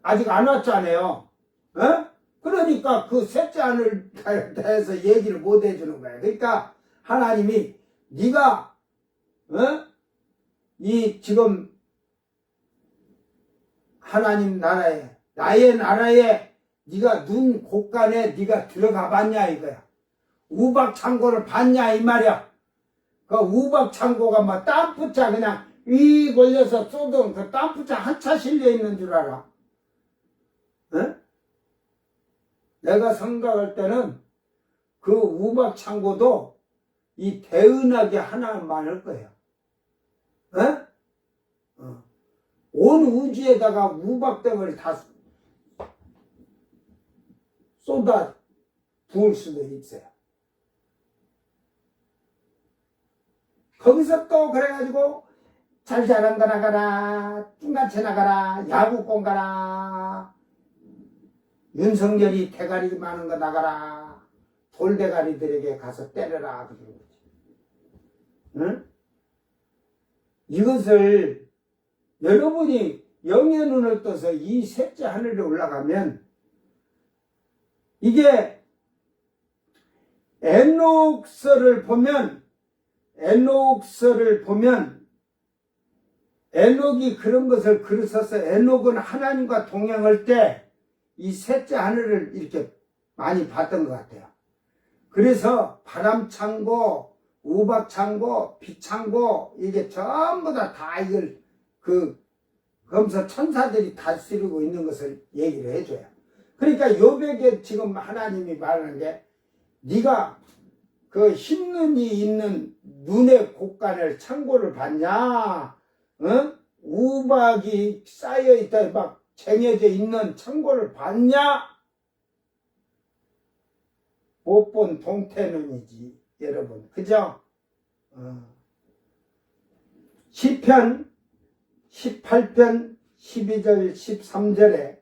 아직 안 왔잖아요. 어? 그러니까 그 셋째 하늘 대해서 얘기를 못 해주는 거야. 그러니까 하나님이 네가 이 지금 하나님 나라에, 나의 나라에 네가 눈 곳간에 네가 들어가 봤냐 이거야. 우박 창고를 봤냐 이 말이야. 그 우박 창고가 막 땀푸차 그냥 위 걸려서 쏟은 그 땀푸차 한 차 실려 있는 줄 알아. 응? 내가 생각할 때는 그 우박 창고도 이 대은하게 하나 많을 거예요. 응? 온 우주에다가 우박덩어리 다 쏟아 부을 수도 있어요. 거기서 또 그래가지고 잘 자란 거 나가라, 뚱같이 나가라, 야구공 가라, 윤석열이 대가리 많은 거 나가라, 돌대가리들에게 가서 때려라 그러는 거지. 응? 이것을 여러분이 영의 눈을 떠서 이 셋째 하늘에 올라가면 이게 에녹서를 보면 에녹이 그런 것을 글을 써서 에녹은 하나님과 동행할 때 이 셋째 하늘을 이렇게 많이 봤던 것 같아요. 그래서 바람 창고, 우박 창고, 비 창고 이게 전부 다 이걸 그러면서 천사들이 다스리고 있는 것을 얘기를 해줘요. 그러니까 욥에게 지금 하나님이 말하는 게 네가 그 흰눈이 있는 눈의 곳간을 창고를 봤냐? 우박이 쌓여있다 막 쟁여져 있는 창고를 봤냐? 못 본 동태눈이지 여러분, 그죠? 시편 18편 12절 13절에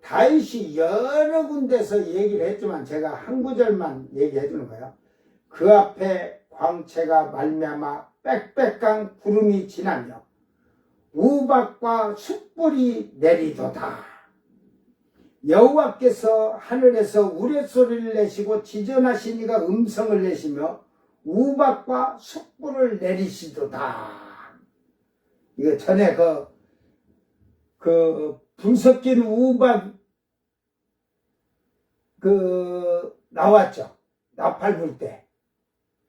다윗이 여러 군데서 얘기를 했지만 제가 한 구절만 얘기해 주는 거예요. 그 앞에 광채가 말미암아 빽빽한 구름이 지나며 우박과 숯불이 내리도다. 여호와께서 하늘에서 우레소리를 내시고 지전하신 이가 음성을 내시며 우박과 숯불을 내리시도다. 이거 전에 불 섞인 우박 나왔죠. 나팔 불 때.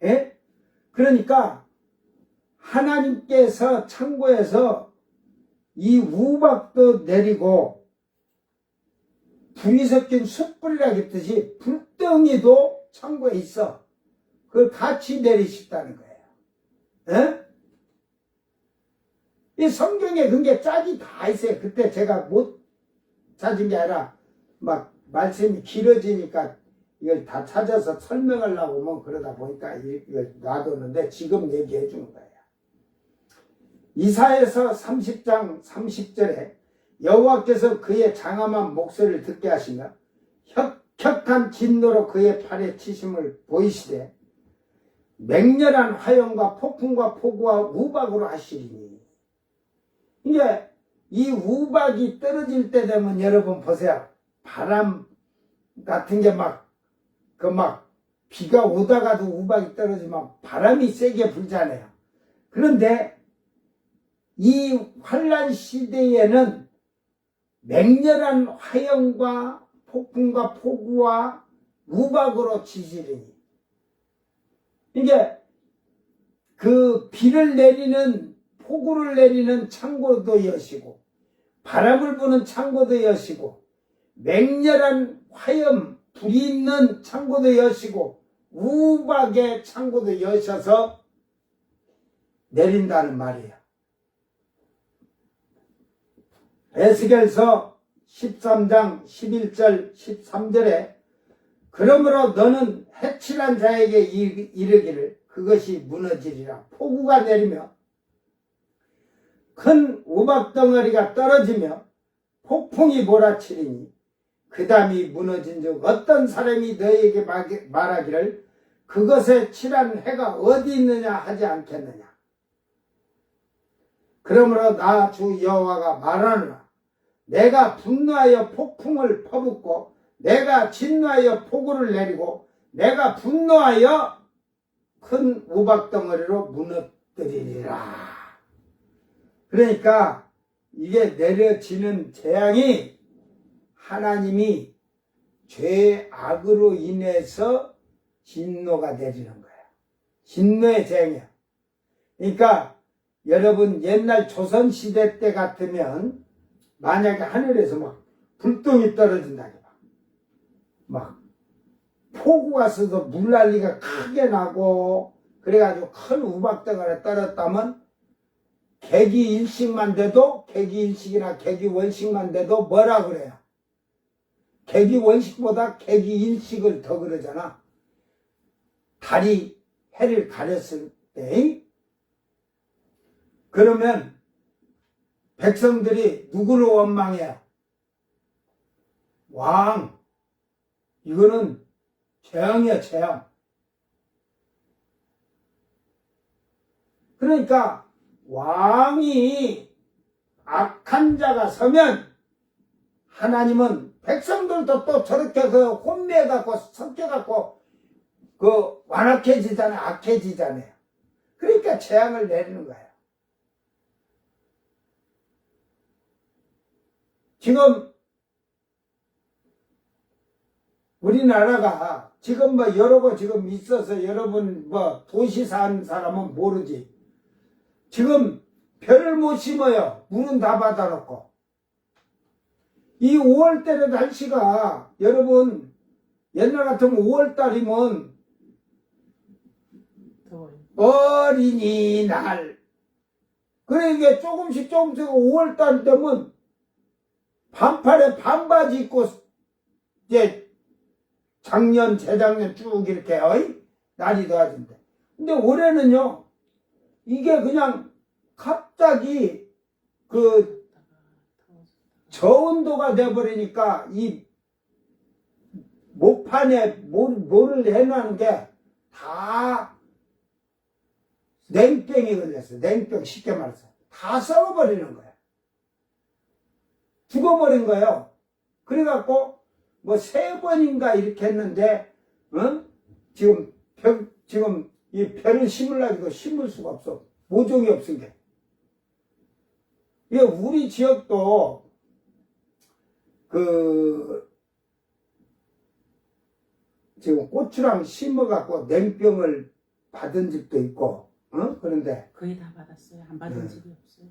예? 그러니까 하나님께서 창고에서 이 우박도 내리고 불이 섞인 숯불이라 했듯이 불덩이도 창고에 있어. 그걸 같이 내리셨다는 거예요. 예? 이 성경에 그게 짝이 다 있어요. 그때 제가 못 찾은 게 아니라 막 말씀이 길어지니까 이걸 다 찾아서 설명하려고 뭐 그러다 보니까 이걸 놔뒀는데 지금 얘기해 주는 거예요. 이사야서 30장 30절에 여호와께서 그의 장엄한 목소리를 듣게 하시며 혁혁한 진노로 그의 팔에 치심을 보이시되 맹렬한 화염과 폭풍과 폭우와 우박으로 하시리니. 이게 이 우박이 떨어질 때 되면 여러분 보세요. 바람 같은 게 비가 오다가도 우박이 떨어지면 바람이 세게 불잖아요. 그런데 이 환란 시대에는 맹렬한 화염과 폭풍과 폭우와 우박으로 치시리니. 이게 비를 내리는 폭우를 내리는 창고도 여시고 바람을 부는 창고도 여시고 맹렬한 화염 불이 있는 창고도 여시고 우박의 창고도 여셔서 내린다는 말이에요. 에스겔서 13장 11절 13절에 그러므로 너는 해칠한 자에게 이르기를 그것이 무너지리라. 폭우가 내리며 큰 우박덩어리가 떨어지며 폭풍이 몰아치리니 그 담이 무너진 즉 어떤 사람이 너에게 말하기를 그것에 칠한 해가 어디 있느냐 하지 않겠느냐. 그러므로 나 주 여호와가 말하노라. 내가 분노하여 폭풍을 퍼붓고 내가 진노하여 폭우를 내리고 내가 분노하여 큰 우박덩어리로 무너뜨리리라. 그러니까 이게 내려지는 재앙이 하나님이 죄의 악으로 인해서 진노가 내리는 거예요. 진노의 재앙이야. 그러니까 여러분 옛날 조선시대 때 같으면 만약에 하늘에서 막 불똥이 떨어진다. 막 폭우가 와서도 물난리가 크게 나고 그래가지고 큰 우박덩어리가 떨어졌다면 계기일식만 돼도 계기일식이나 계기원식만 돼도 뭐라 그래요? 계기원식보다 계기일식을 더 그러잖아. 달이 해를 가렸을 때. 그러면 백성들이 누구를 원망해요? 왕. 이거는 재앙이야, 재앙. 그러니까 왕이 악한 자가 서면 하나님은 백성들도 또 저렇게 그 혼미해갖고 섞여갖고 그 완악해지잖아요. 악해지잖아요. 그러니까 재앙을 내리는 거예요. 지금 우리나라가 지금 뭐 여러 거 지금 있어서 여러분 뭐 도시 사는 사람은 모르지. 지금 별을 못 심어요. 문은 다 받아놓고. 이 5월달의 날씨가 여러분 옛날 같으면 5월달이면 더워요. 어린이날. 그래 이게 조금씩 5월달 되면 반팔에 반바지 입고 이제 작년 재작년 쭉 이렇게 날이 더워진대. 근데 올해는요 이게 그냥 갑자기 그 저온도가 돼버리니까 이 목판에 뭐를 해놓은 게 다 냉병이 걸렸어. 냉병 쉽게 말해서 다 썩어버리는 거야. 죽어버린 거예요. 그래갖고 뭐 3번인가 이렇게 했는데 지금 이 벼를 심으려고 심을 수가 없어. 모종이 없은 게. 이게 우리 지역도 지금 고추랑 심어갖고 냉병을 받은 집도 있고, 그런데. 거의 다 받았어요. 안 받은 집이 없어요.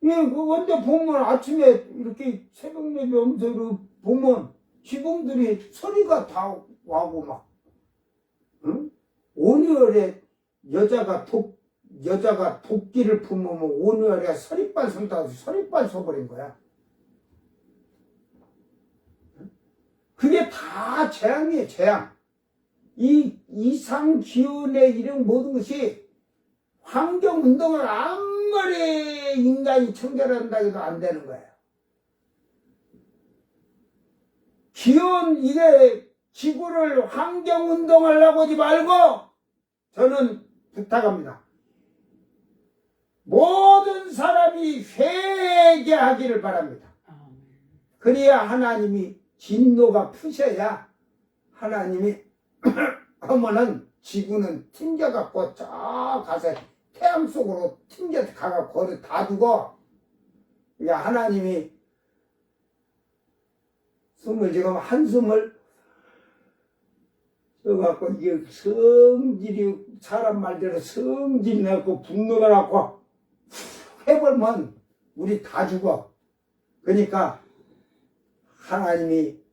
예, 근데 보면 아침에 이렇게 새벽 예배 오면서 보면 지붕들이 소리가 다 와고 막, 온열에 여자가 도끼를 품으면 온열에 서리빨 선다고 서리빨 서버린 거야. 그게 다 재앙이에요, 재앙. 이 이상 기온의 이런 모든 것이 환경 운동을 아무리 인간이 청결한다 해도 안 되는 거예요. 기온, 이게 지구를 환경 운동하려고 하지 말고 저는 부탁합니다. 모든 사람이 회개하기를 바랍니다. 그래야 하나님이 진노가 푸셔야 하나님이 하면은 지구는 튕겨갖고 저 가서 태양 속으로 튕겨 가갖고 거기 다 두고, 그러니까 하나님이 지금 한숨을 써갖고 이게 성질이 사람 말대로 성질이 나고 분노가 나고 해보면 우리 다 죽어. 그러니까 하나님이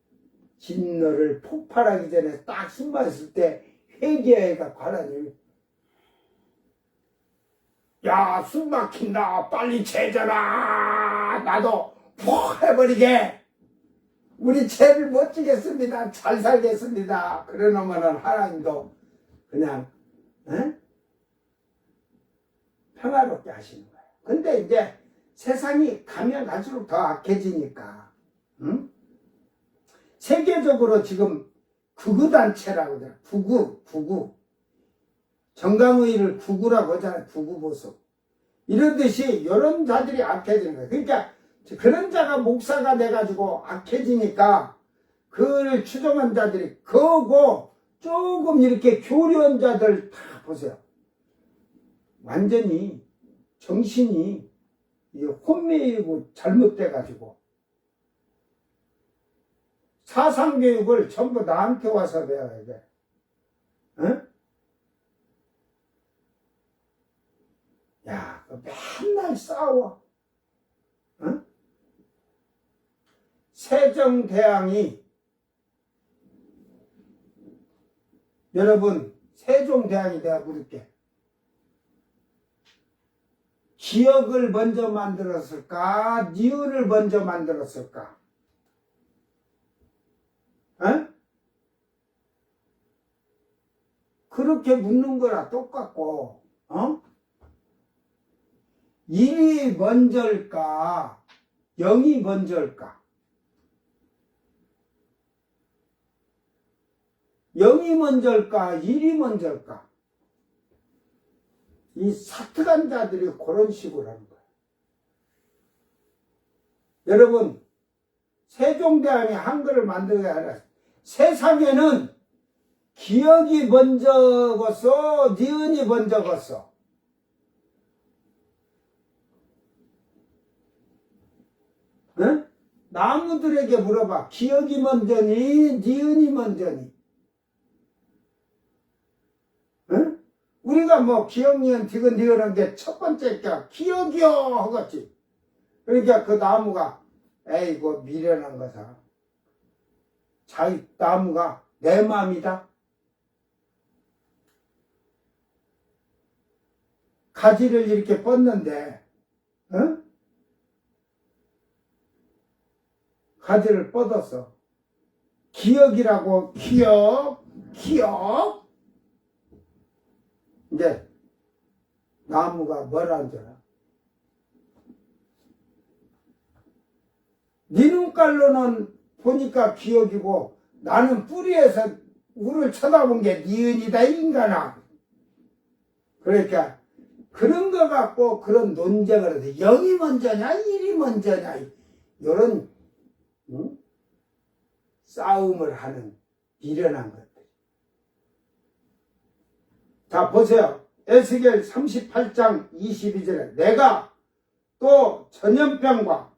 진노를 폭발하기 전에 딱 숨었을 때 회개해갖고 하나님이 야, 숨 막힌다. 빨리 죄져라. 나도 푹 해버리게. 우리 죄를 못 지겠습니다. 잘 살겠습니다. 그래 놓으면은 하나님도 그냥 평화롭게 하시는 거예요. 근데 이제 세상이 가면 갈수록 더 악해지니까 세계적으로 지금 극우단체라고 하잖아요. 극우. 정강의를 극우라고 하잖아요. 극우보수. 이런 듯이 이런 자들이 악해지는 거예요. 그러니까 그런 자가 목사가 돼가지고 악해지니까 그를 추종한 자들이 그거고 조금 이렇게 교류한 자들 다 보세요. 완전히 정신이 혼미이고 잘못돼가지고 사상교육을 전부 나한테 와서 배워야 돼. 응? 야, 맨날 싸워. 응? 세종대왕이, 여러분, 세종대왕이 내가 물을게. 기억을 먼저 만들었을까? 니은을 먼저 만들었을까? 응? 그렇게 묻는 거랑 똑같고, 일이 먼저일까? 영이 먼저일까? 영이 먼저일까? 일이 먼저일까? 이 사특한 자들이 그런 식으로 하는 거야. 여러분, 세종대왕이 한글을 만들게 하라. 세상에는 기억이 먼저 걷어, 니은이 먼저 걷어. 응? 나무들에게 물어봐. 기억이 먼저니, 니은이 먼저니? 응? 우리가 뭐 기억, 니은, 디귿, 니은한 게 첫 번째 게 기억이요 하겠지. 그러니까 그 나무가 에이고 미련한 거사. 자기 나무가 내 마음이다. 가지를 이렇게 뻗는데, 응? 가지를 뻗었어. 기억이라고, 기억. 이제 나무가 뭐라는 줄 알아? 네 눈깔로는 보니까 기억이고 나는 뿌리에서 우를 쳐다본 게 니은이다 인간아. 그러니까 그런 거 갖고 그런 논쟁을 해서 0이 먼저냐 1이 먼저냐 이런 응? 싸움을 하는 미련한 것들. 자 보세요. 에스겔 38장 22절에 내가 또 전염병과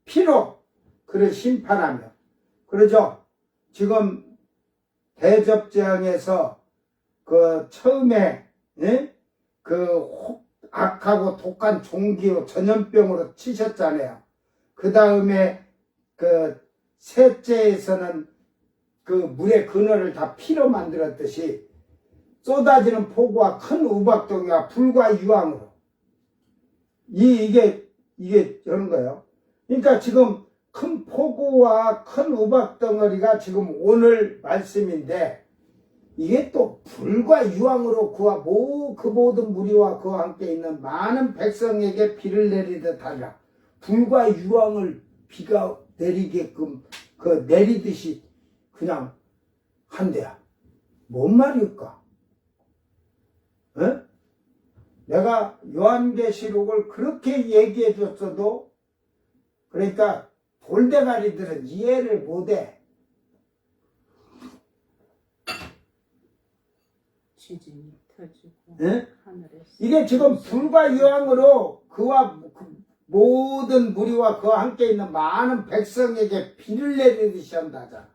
피로 그를 심판하며, 그러죠. 지금 대접재앙에서 그 처음에 그 악하고 독한 종기로 전염병으로 치셨잖아요. 그 다음에 그 셋째에서는 그 물의 근원을 다 피로 만들었듯이 쏟아지는 폭우와 큰 우박덩이와 불과 유황으로 이게 이런 거예요. 그러니까 지금 큰 폭우와 큰 우박덩어리가 지금 오늘 말씀인데 이게 또 불과 유황으로 그 모든 무리와 그와 함께 있는 많은 백성에게 비를 내리듯 하리라. 불과 유황을 비가 내리게끔 그 내리듯이 그냥 한대야. 뭔 말일까? 에? 내가 요한계시록을 그렇게 얘기해 줬어도 그러니까 돌대가리들은 이해를 못해. 지진이 터지고 에? 하늘에서 이게 지금 불과 유황으로 그와 모든 무리와 그와 함께 있는 많은 백성에게 비를 내리듯이 한다잖아.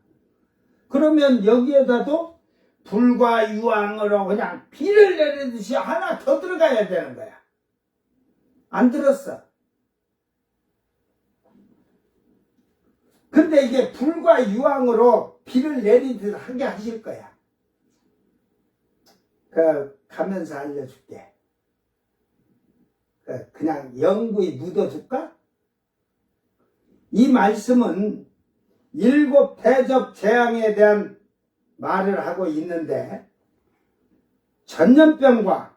그러면 여기에다도 불과 유황으로 그냥 비를 내리듯이 하나 더 들어가야 되는 거야. 안 들었어. 근데 이게 불과 유황으로 비를 내리듯 하게 하실 거야. 가면서 알려줄게. 그냥 영구히 묻어줄까? 이 말씀은 7 대접 재앙에 대한 말을 하고 있는데 전염병과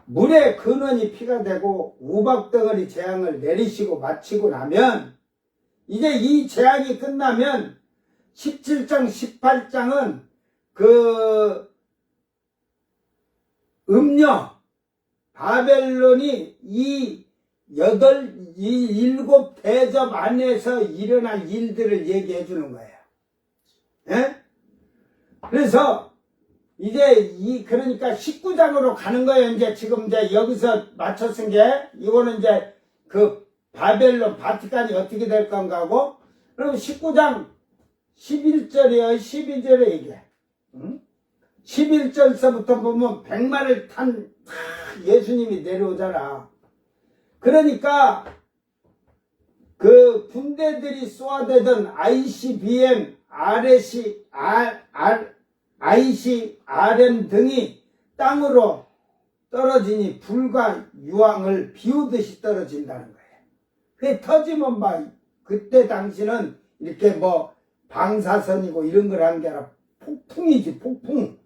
물의 근원이 피가 되고 우박덩어리 재앙을 내리시고 마치고 나면 이제 이 재앙이 끝나면 17장 18장은 그 음녀 바벨론이 이 7 대접 안에서 일어날 일들을 얘기해 주는 거예요. 예? 그래서 이제 그러니까 19장으로 가는 거예요. 이제 지금 이제 여기서 맞춰 쓴 게 이거는 이제 그 바벨론 바티칸이 어떻게 될 건가 하고 그럼 19장 11절이에요. 12절에 이게 11절서부터 보면 백마를 탄 예수님이 내려오잖아. 그러니까 그 군대들이 쏘아대던 ICBM, ICRM 등이 땅으로 떨어지니 불과 유황을 비우듯이 떨어진다는 거예요. 그게 터지면 막 그때 당시는 이렇게 뭐 방사선이고 이런 걸 한 게 아니라 폭풍이지, 폭풍.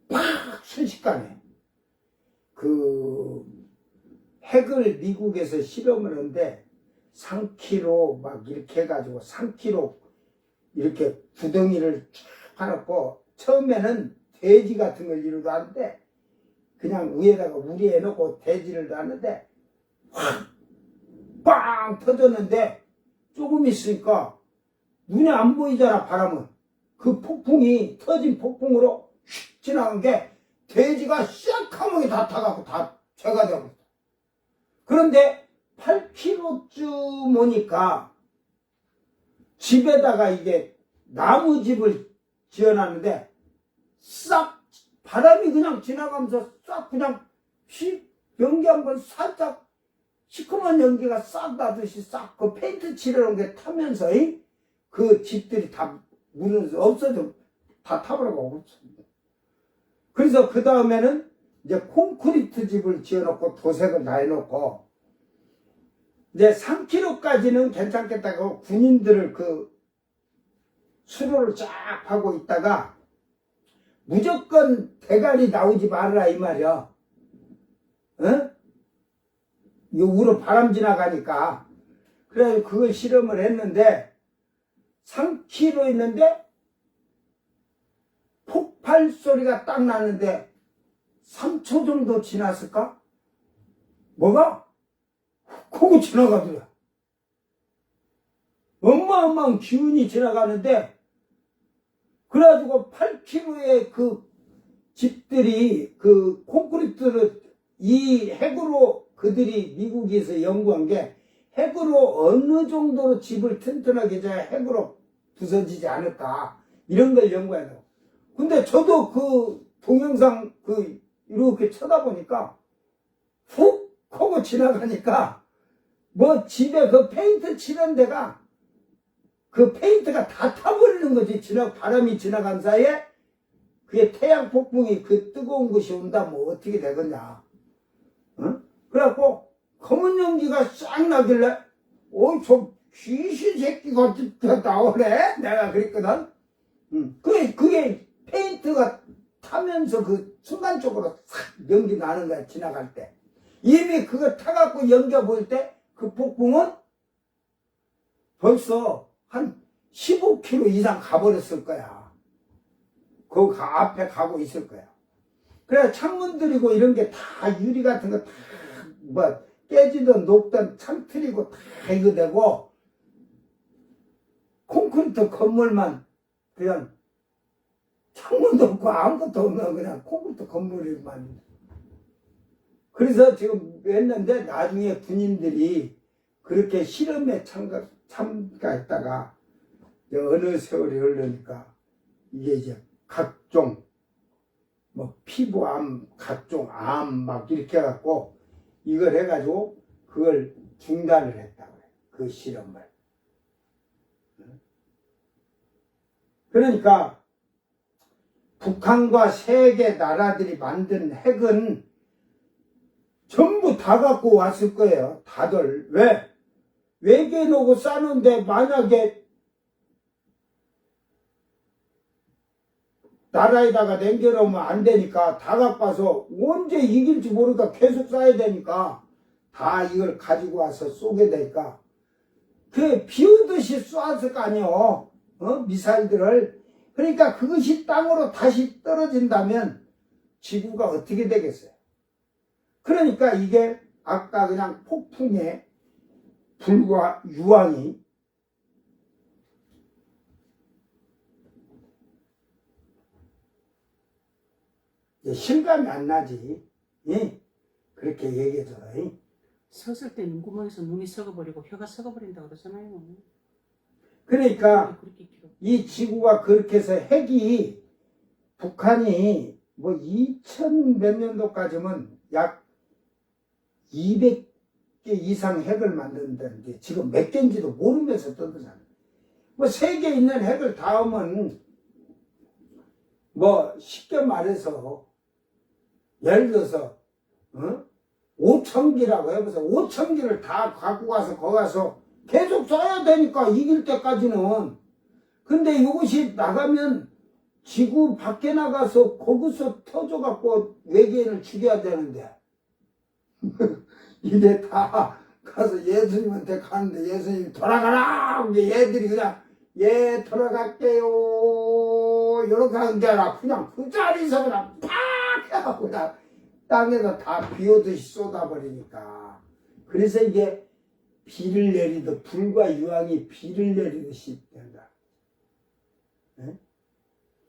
팍 순식간에 그 핵을 미국에서 실험을 하는데 3kg 막 이렇게 해가지고 3kg 이렇게 구덩이를 쫙 해놓고 처음에는 돼지 같은 걸 이루도 하는데 그냥 위에다가 우리해 놓고 돼지를 하는데 확 빵 터졌는데 조금 있으니까 눈에 안 보이잖아, 바람은. 그 폭풍이 터진 폭풍으로 휙 지나간 게 돼지가 샥하게 다 타갖고 다 죄가 되고 있다. 그런데 8km쯤 오니까 집에다가 이게 나무집을 지어놨는데 싹 바람이 그냥 지나가면서 싹 그냥 연기 한번 살짝 시커먼 연기가 싹 나듯이 싹 그 페인트 칠해놓은 게 타면서 그 집들이 다 무너져 없어져 다 타버리고 없습니다. 그래서 그 다음에는 이제 콘크리트 집을 지어놓고 도색을 다 해놓고 이제 3km까지는 괜찮겠다고 군인들을 그 수로를 쫙 하고 있다가 무조건 대가리 나오지 말아라 이 말이야. 어? 이거 우로 바람 지나가니까. 그래서 그걸 실험을 했는데 3km 있는데 폭발 소리가 딱 났는데 3초 정도 지났을까? 뭐가? 훅 하고 지나가더라. 어마어마한 기운이 지나가는데 그래가지고 8km의 그 집들이 그 콘크리트를 이 핵으로 그들이 미국에서 연구한 게 핵으로 어느 정도로 집을 튼튼하게 해야 핵으로 부서지지 않을까 이런 걸 연구해야 돼요. 근데 저도 그 동영상 그 이렇게 쳐다보니까 훅 하고 지나가니까 뭐 집에 그 페인트 칠한 데가 그 페인트가 다 타버리는 거지. 바람이 지나간 사이에 그게 태양 폭풍이 그 뜨거운 것이 온다 뭐 어떻게 되겠냐. 어? 그래갖고 검은 연기가 싹 나길래 저 귀신 새끼가 나오네 내가 그랬거든. 그게 페인트가 타면서 그 순간적으로 싹 연기 나는 거야 지나갈 때. 이미 그거 타갖고 연기가 보일 때 그 폭풍은 벌써 한 15km 이상 가버렸을 거야. 그 앞에 가고 있을 거야. 그래 창문들이고 이런 게 다 유리 같은 거 다 뭐 깨지든 녹든 창틀이고 다 이거 되고 콘크리트 건물만 그냥 창문도 없고 아무것도 없는 그냥 콘크리트 건물만. 그래서 지금 했는데 나중에 군인들이 그렇게 실험에 참가했다가 어느 세월이 흐르니까 이게 이제 각종 뭐 피부암, 각종 암 막 이렇게 해갖고 이걸 해가지고 그걸 중단을 했다고 해요. 그 실험을. 그러니까 북한과 세계 나라들이 만든 핵은 전부 다 갖고 왔을 거예요. 다들. 왜? 외계에 놓고 싸는데 만약에 나라에다가 남겨놓으면 안 되니까 다 갖고 와서 언제 이길지 모르니까 계속 쏴야 되니까 다 이걸 가지고 와서 쏘게 되니까 그 비오듯이 쏘았을 거 아니에요. 미사일들을. 그러니까 그것이 땅으로 다시 떨어진다면 지구가 어떻게 되겠어요? 그러니까 이게 아까 그냥 폭풍의 불과 유황이 실감이 안 나지. 예? 그렇게 얘기해줘요. 섰을 때 눈구멍에서 눈이 썩어버리고 혀가 썩어버린다고 그러잖아요. 그러니까 그렇게 기록. 이 지구가 그렇게 해서 핵이 북한이 뭐 2000 몇 년도까지면 약 200개 이상 핵을 만든다는데 지금 몇 개인지도 모르면서 떠들잖아요. 뭐 세계에 있는 핵을 다 하면 뭐 쉽게 말해서 예를 들어서 5,000기라고 해보세요. 5,000기를 다 갖고 가서 거기 가서 계속 쏴야 되니까 이길 때까지는. 근데 이것이 나가면 지구 밖에 나가서 거기서 터져갖고 외계인을 죽여야 되는데 이게 다 가서 예수님한테 가는데 예수님이 돌아가라! 얘들이 그냥 예 돌아갈게요 이렇게 하는 게 아니라 그냥 그 자리에서 그냥 팍 해갖고 그냥 땅에서 다 비오듯이 쏟아버리니까. 그래서 이게 비를 내리듯 불과 유황이 비를 내리듯이 된다. 예?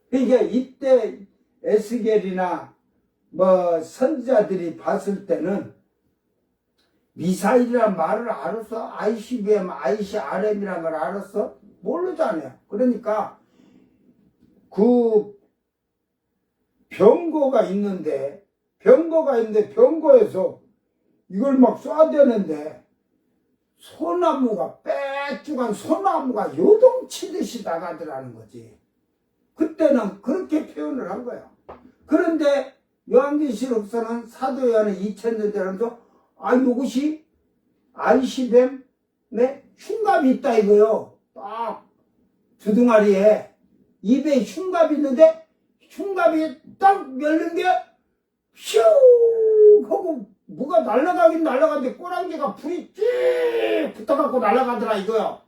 그러니까 이때 에스겔이나 뭐 선지자들이 봤을 때는 미사일이란 말을 알았어? ICBM, ICRM이란 말을 알았어? 모르잖아요. 그러니까 그 병거가 있는데 병거에서 이걸 막 쏴대는데 소나무가 빼쭉한 소나무가 요동치듯이 나가더라는 거지. 그때는 그렇게 표현을 한 거야. 그런데 요한계시록서는 사도 요한은 2000년 전에도 이것이 ICBM 흉갑이 있다 이거요. 딱 두둥아리에 입에 흉갑이 있는데 흉갑이 딱 열린 게 슈 하고 뭐가 날아가긴 날아가는데 꼬랑지가 불이 쭉 붙어갖고 날아가더라 이거요.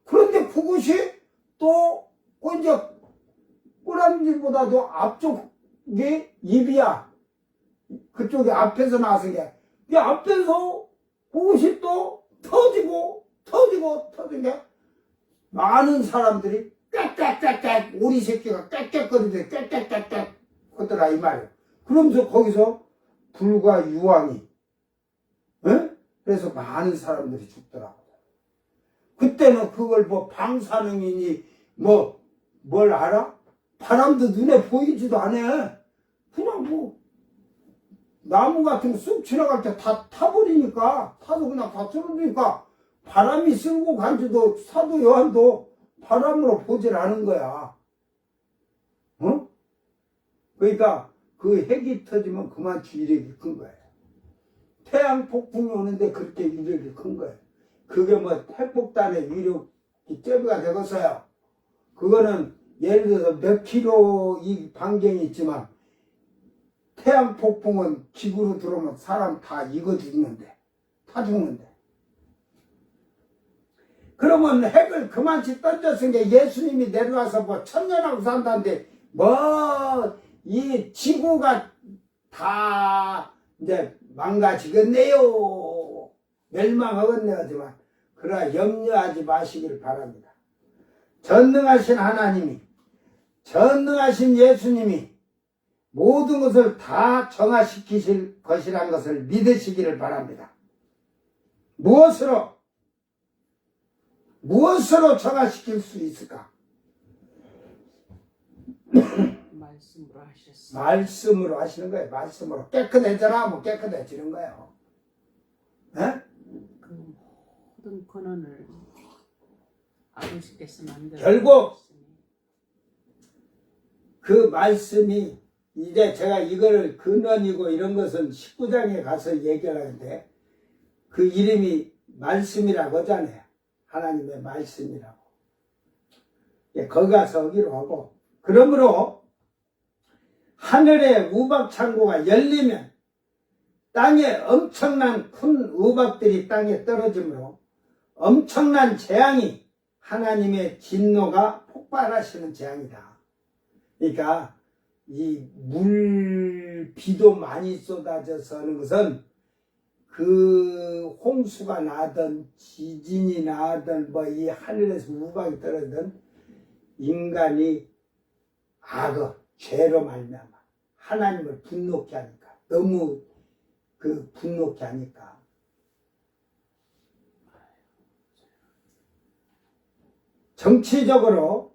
그런데 그것이 또 이제 꼬랑지보다도 앞쪽에 입이야. 그쪽에 앞에서 나서 게 앞에서 그것이 또 터지고 게 많은 사람들이 꽥꽥꽥꽥 오리 새끼가 꽥꽥거리는데 꽥꽥꽥꽥 하더라 이 말이에요. 그러면서 거기서 불과 유황이 그래서 많은 사람들이 죽더라고. 그때는 그걸 뭐 방사능이니 뭘 알아? 바람도 눈에 보이지도 않아. 그냥 뭐 나무 같은 거 쑥 지나갈 때 다 타버리니까 타서 그냥 다 떨어지니까 바람이 쓸고 간지도 사도 요한도 바람으로 보질 않은 거야. 그러니까 그 핵이 터지면 그만치 위력이 큰 거예요. 태양 폭풍이 오는데 그렇게 위력이 큰 거예요. 그게 뭐 핵폭탄의 위력이 째부가 되겠어요. 그거는 예를 들어서 몇 킬로 이 반경이 있지만 태양 폭풍은 지구로 들어오면 사람 다 익어 죽는데, 다 죽는데. 그러면 핵을 그만치 던졌으니까 예수님이 내려와서 뭐 천년하고 산다는데 이 지구가 다 이제 망가지겠네요. 멸망하겠네 하지만 그러나 염려하지 마시길 바랍니다. 전능하신 하나님이 전능하신 예수님이 모든 것을 다 정화시키실 것이라는 것을 믿으시기를 바랍니다. 무엇으로 정화시킬 수 있을까? 말씀으로 하셨어요. 말씀으로 하시는 거예요. 말씀으로 깨끗해져라 하면 깨끗해지는 거예요. 그 모든 근원을 아버지께서 만들어 결국 그 말씀이 이제 제가 이거를 근원이고 이런 것은 19장에 가서 얘기하는데 그 이름이 말씀이라고 하잖아요. 하나님의 말씀이라고. 거기 가서 하기로 하고 그러므로 하늘의 우박 창고가 열리면 땅에 엄청난 큰 우박들이 땅에 떨어지므로 엄청난 재앙이 하나님의 진노가 폭발하시는 재앙이다. 그러니까 이 비도 많이 쏟아져서 하는 것은 그 홍수가 나든 지진이 나든 이 하늘에서 우박이 떨어지든 인간이 죄로 말미암아 하나님을 분노케 하니까 너무 분노케 하니까 정치적으로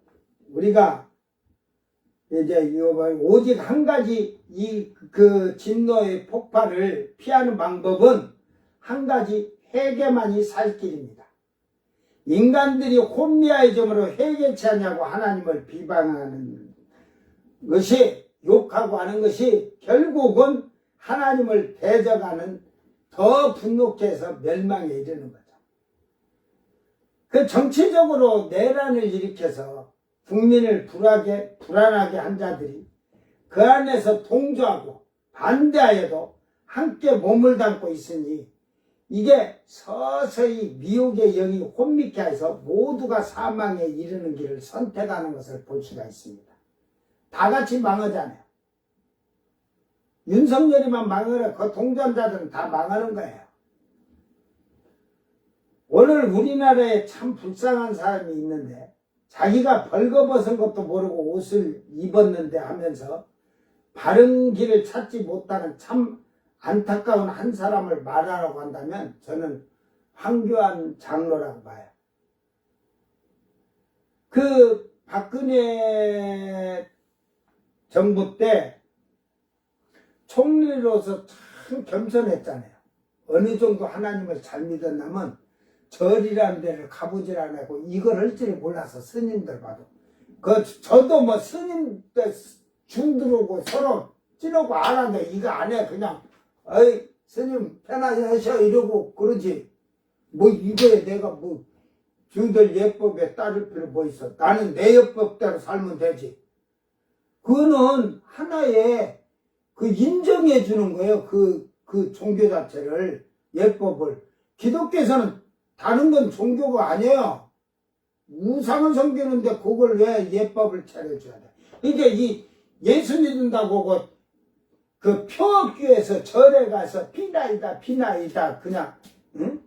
우리가 이제 오직 한 가지 그 진노의 폭발을 피하는 방법은 한 가지 회개만이 살 길입니다. 인간들이 혼미해짐으로 회개치 않냐고 하나님을 비방하는 것이 욕하고 하는 것이 결국은 하나님을 대적하는 더 분노케 해서 멸망에 이르는 거죠. 그 정치적으로 내란을 일으켜서 국민을 불안하게 한 자들이 그 안에서 동조하고 반대하여도 함께 몸을 담고 있으니 이게 서서히 미혹의 영이 혼미케 해서 모두가 사망에 이르는 길을 선택하는 것을 볼 수가 있습니다. 다 같이 망하잖아요. 윤석열이만 망하라 그 동전자들은 다 망하는 거예요. 오늘 우리나라에 참 불쌍한 사람이 있는데 자기가 벌거벗은 것도 모르고 옷을 입었는데 하면서 바른 길을 찾지 못하는 참 안타까운 한 사람을 말하라고 한다면 저는 황교안 장로라고 봐요. 그 박근혜 정부 때 총리로서 참 겸손했잖아요. 어느 정도 하나님을 잘 믿었냐면 절이라는 데를 가보질 않았고 이걸 할 줄 몰라서 스님들 봐도 저도 뭐 스님 때 중들어오고 서로 찌르고 안 하는데 이거 안 해. 그냥 어이 스님 편하게 하셔 이러고 그러지. 뭐 이거에 내가 뭐 주들 예법에 따를 필요 뭐 있어. 나는 내 예법대로 살면 되지. 그거는 하나의 그 인정해 주는 거예요. 그 종교 자체를, 예법을. 기독교에서는 다른 건 종교가 아니에요. 우상을 섬기는데 그걸 왜 예법을 차려줘야 돼. 그러니까 이 예수 믿는다고 그 평업교에서 절에 가서 비나이다 그냥 응?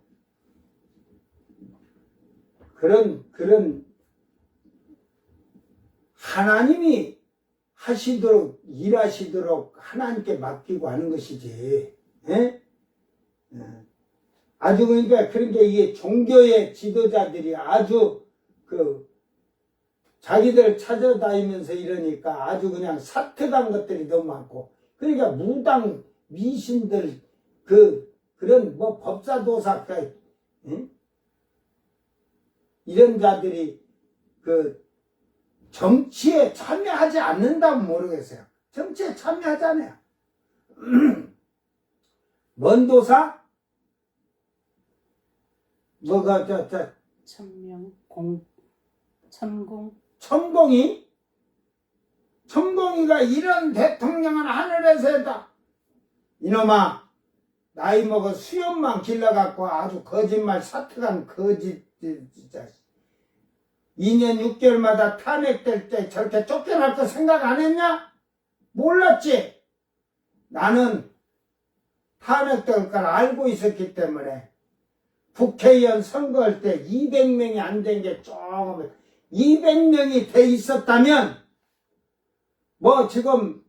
그런 하나님이 하시도록 일하시도록 하나님께 맡기고 하는 것이지. 예? 아주 그러니까 이게 종교의 지도자들이 아주 자기들 찾아다니면서 이러니까 아주 그냥 사특한 것들이 너무 많고, 그러니까 무당 미신들 그런 뭐 법사도사 응? 이런 자들이 정치에 참여하지 않는다면 모르겠어요. 정치에 참여하잖아요. 뭔 도사? 뭐가 천공이? 천공이가 이런 대통령은 하늘에서 했다. 이놈아, 나이 먹어 수염만 길러갖고 아주 거짓말 사특한 거짓 진짜. 2년 6개월마다 탄핵될 때 저렇게 쫓겨날 거 생각 안 했냐? 몰랐지? 나는 탄핵될 걸 알고 있었기 때문에 국회의원 선거할 때 200명이 안 된 게 조금 200명이 돼 있었다면 뭐 지금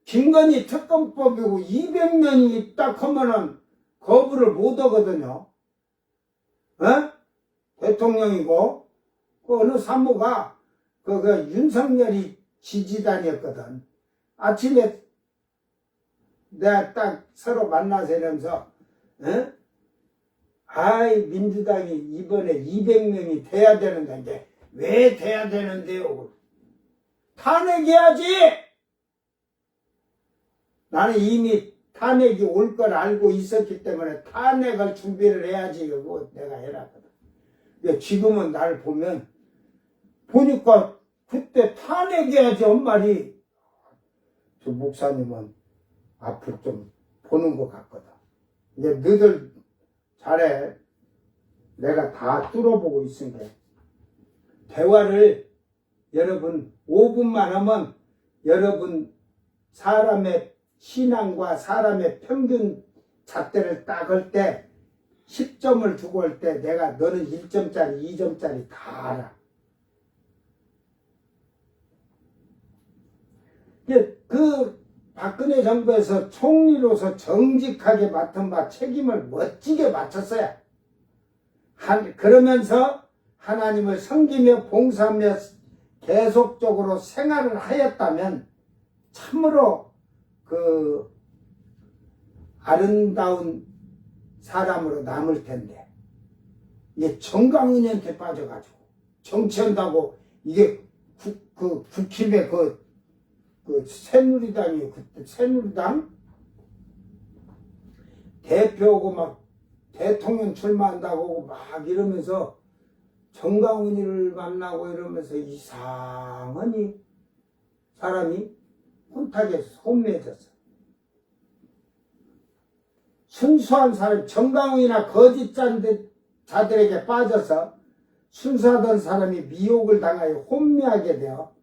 김건희 특검법이고 200명이 딱 하면은 거부를 못 하거든요. 어? 대통령이고 그 어느 사무가 윤석열이 지지단이었거든. 아침에 내가 딱 서로 만나서 이러면서 어? 아이 민주당이 이번에 200명이 돼야 되는데 왜 돼야 되는데요? 탄핵해야지. 나는 이미 탄핵이 올 걸 알고 있었기 때문에 탄핵을 준비를 해야지 이거 내가 해놨거든. 지금은 날 보니까 그때 탄핵해야지 엄마리. 저 목사님은 앞으로 좀 보는 것 같거든. 이제 너희들 잘해. 내가 다 뚫어보고 있으니까. 대화를 여러분 5분만 하면 여러분 사람의 신앙과 사람의 평균 잣대를 딱 할 때 10점을 주고 할 때 내가 너는 1점짜리 2점짜리 다 알아. 그 박근혜 정부에서 총리로서 정직하게 맡은 바 책임을 멋지게 맡았어요. 그러면서 하나님을 섬기며 봉사하며 계속적으로 생활을 하였다면 참으로 아름다운 사람으로 남을 텐데, 이게 정강훈한테 빠져가지고 정치한다고 이게 국힘의 새누리당이요. 그때 새누리당 대표고 막 대통령 출마한다고 막 이러면서 정강훈이를 만나고 이러면서 이상하니 사람이 혼탁에 혼미해졌어. 순수한 사람, 정강훈이나 거짓 자들에게 빠져서 순수하던 사람이 미혹을 당하여 혼미하게 되어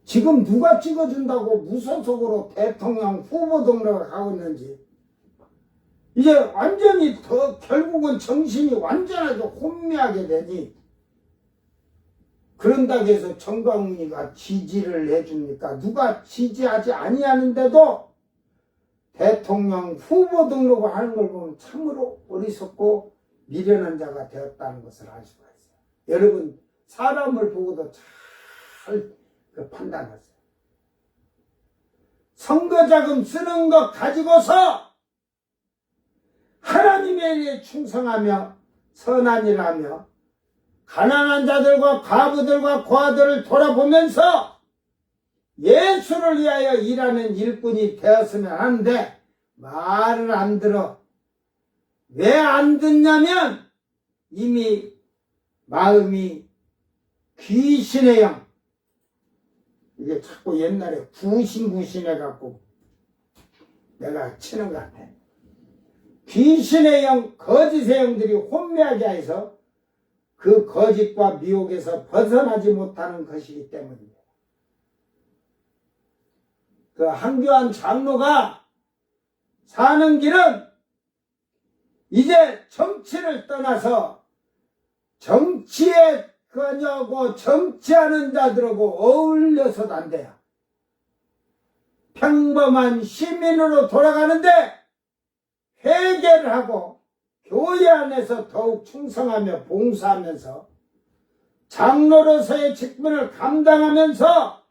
지금 누가 찍어준다고 무소속으로 대통령 후보 등록을 하고 있는지 이제 완전히 더 결국은 정신이 완전하게 혼미하게 되니 그런다고 해서 정광훈이가 지지를 해줍니까? 누가 지지하지 아니하는데도 대통령 후보 등록을 하는 걸 보면 참으로 어리석고 미련한 자가 되었다는 것을 알 수가 있어요. 여러분 사람을 보고도 잘 판단하세요. 선거자금 쓰는 것 가지고서 하나님에 충성하며 선한 일을 하며 가난한 자들과 과부들과 고아들을 돌아보면서 예수를 위하여 일하는 일꾼이 되었으면 하는데 말을 안 들어. 왜 안 듣냐면 이미 마음이 귀신의 영, 이게 자꾸 옛날에 구신해갖고 내가 치는 것 같아. 귀신의 영, 거짓의 영들이 혼미하게 해서 그 거짓과 미혹에서 벗어나지 못하는 것이기 때문입니다. 그 한교안 장로가 사는 길은 이제 정치를 떠나서 정치에 그녀고 정치하는 자들하고 어울려서도 안 돼요. 평범한 시민으로 돌아가는데 회개를 하고 교회 안에서 더욱 충성하며 봉사하면서 장로로서의 직분을 감당하면서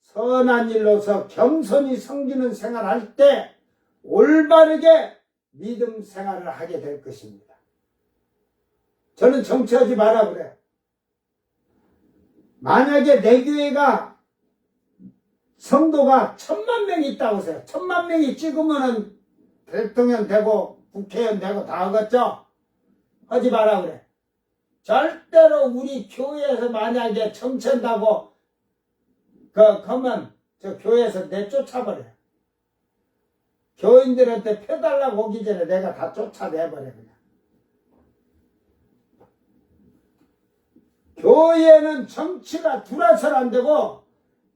선한 일로서 겸손히 섬기는 생활을 할 때 올바르게 믿음 생활을 하게 될 것입니다. 저는 정치하지 마라 그래요. 만약에 내 교회가 성도가 1000만 명이 있다고 하세요. 1000만 명이 찍으면은 대통령 되고 국회의원 되고 다 하겠죠? 하지 마라 그래. 절대로 우리 교회에서 만약에 정치한다고 그러면 저 교회에서 내쫓아버려. 교인들한테 표 달라고 오기 전에 내가 다 쫓아내버려 그냥. 교회는 정치가 들어서는 안 되고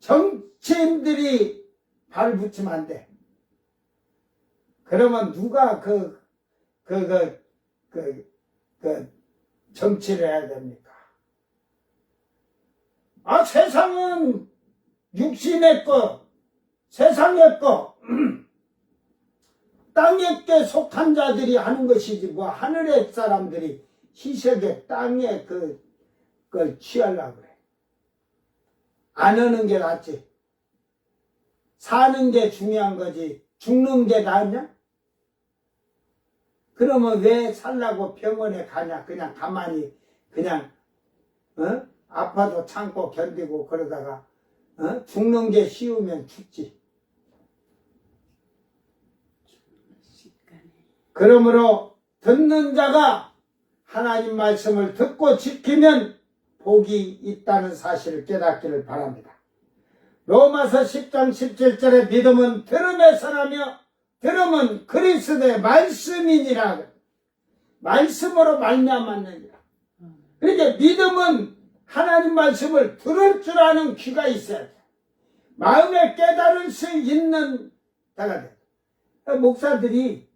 정치인들이 발 붙이면 안 돼. 그러면 누가 정치를 해야 됩니까? 아, 세상은 육신의 거, 세상의 거, 땅에 속한 자들이 하는 것이지, 뭐, 하늘의 사람들이 희석의 땅에 그걸 취하려고 그래. 안 하는 게 낫지. 사는 게 중요한 거지. 죽는 게 낫냐? 그러면 왜 살라고 병원에 가냐? 그냥 가만히, 그냥, 아파도 참고 견디고 그러다가, 죽는 게 쉬우면 죽지. 그러므로 듣는 자가 하나님 말씀을 듣고 지키면 복이 있다는 사실을 깨닫기를 바랍니다. 로마서 10장 17절에 믿음은 들음에서 나며 들음은 그리스도의 말씀이니라. 말씀으로 말미암았느니라. 그러니까 믿음은 하나님 말씀을 들을 줄 아는 귀가 있어야 돼. 마음에 깨달을 수 있는 자가 돼. 목사들이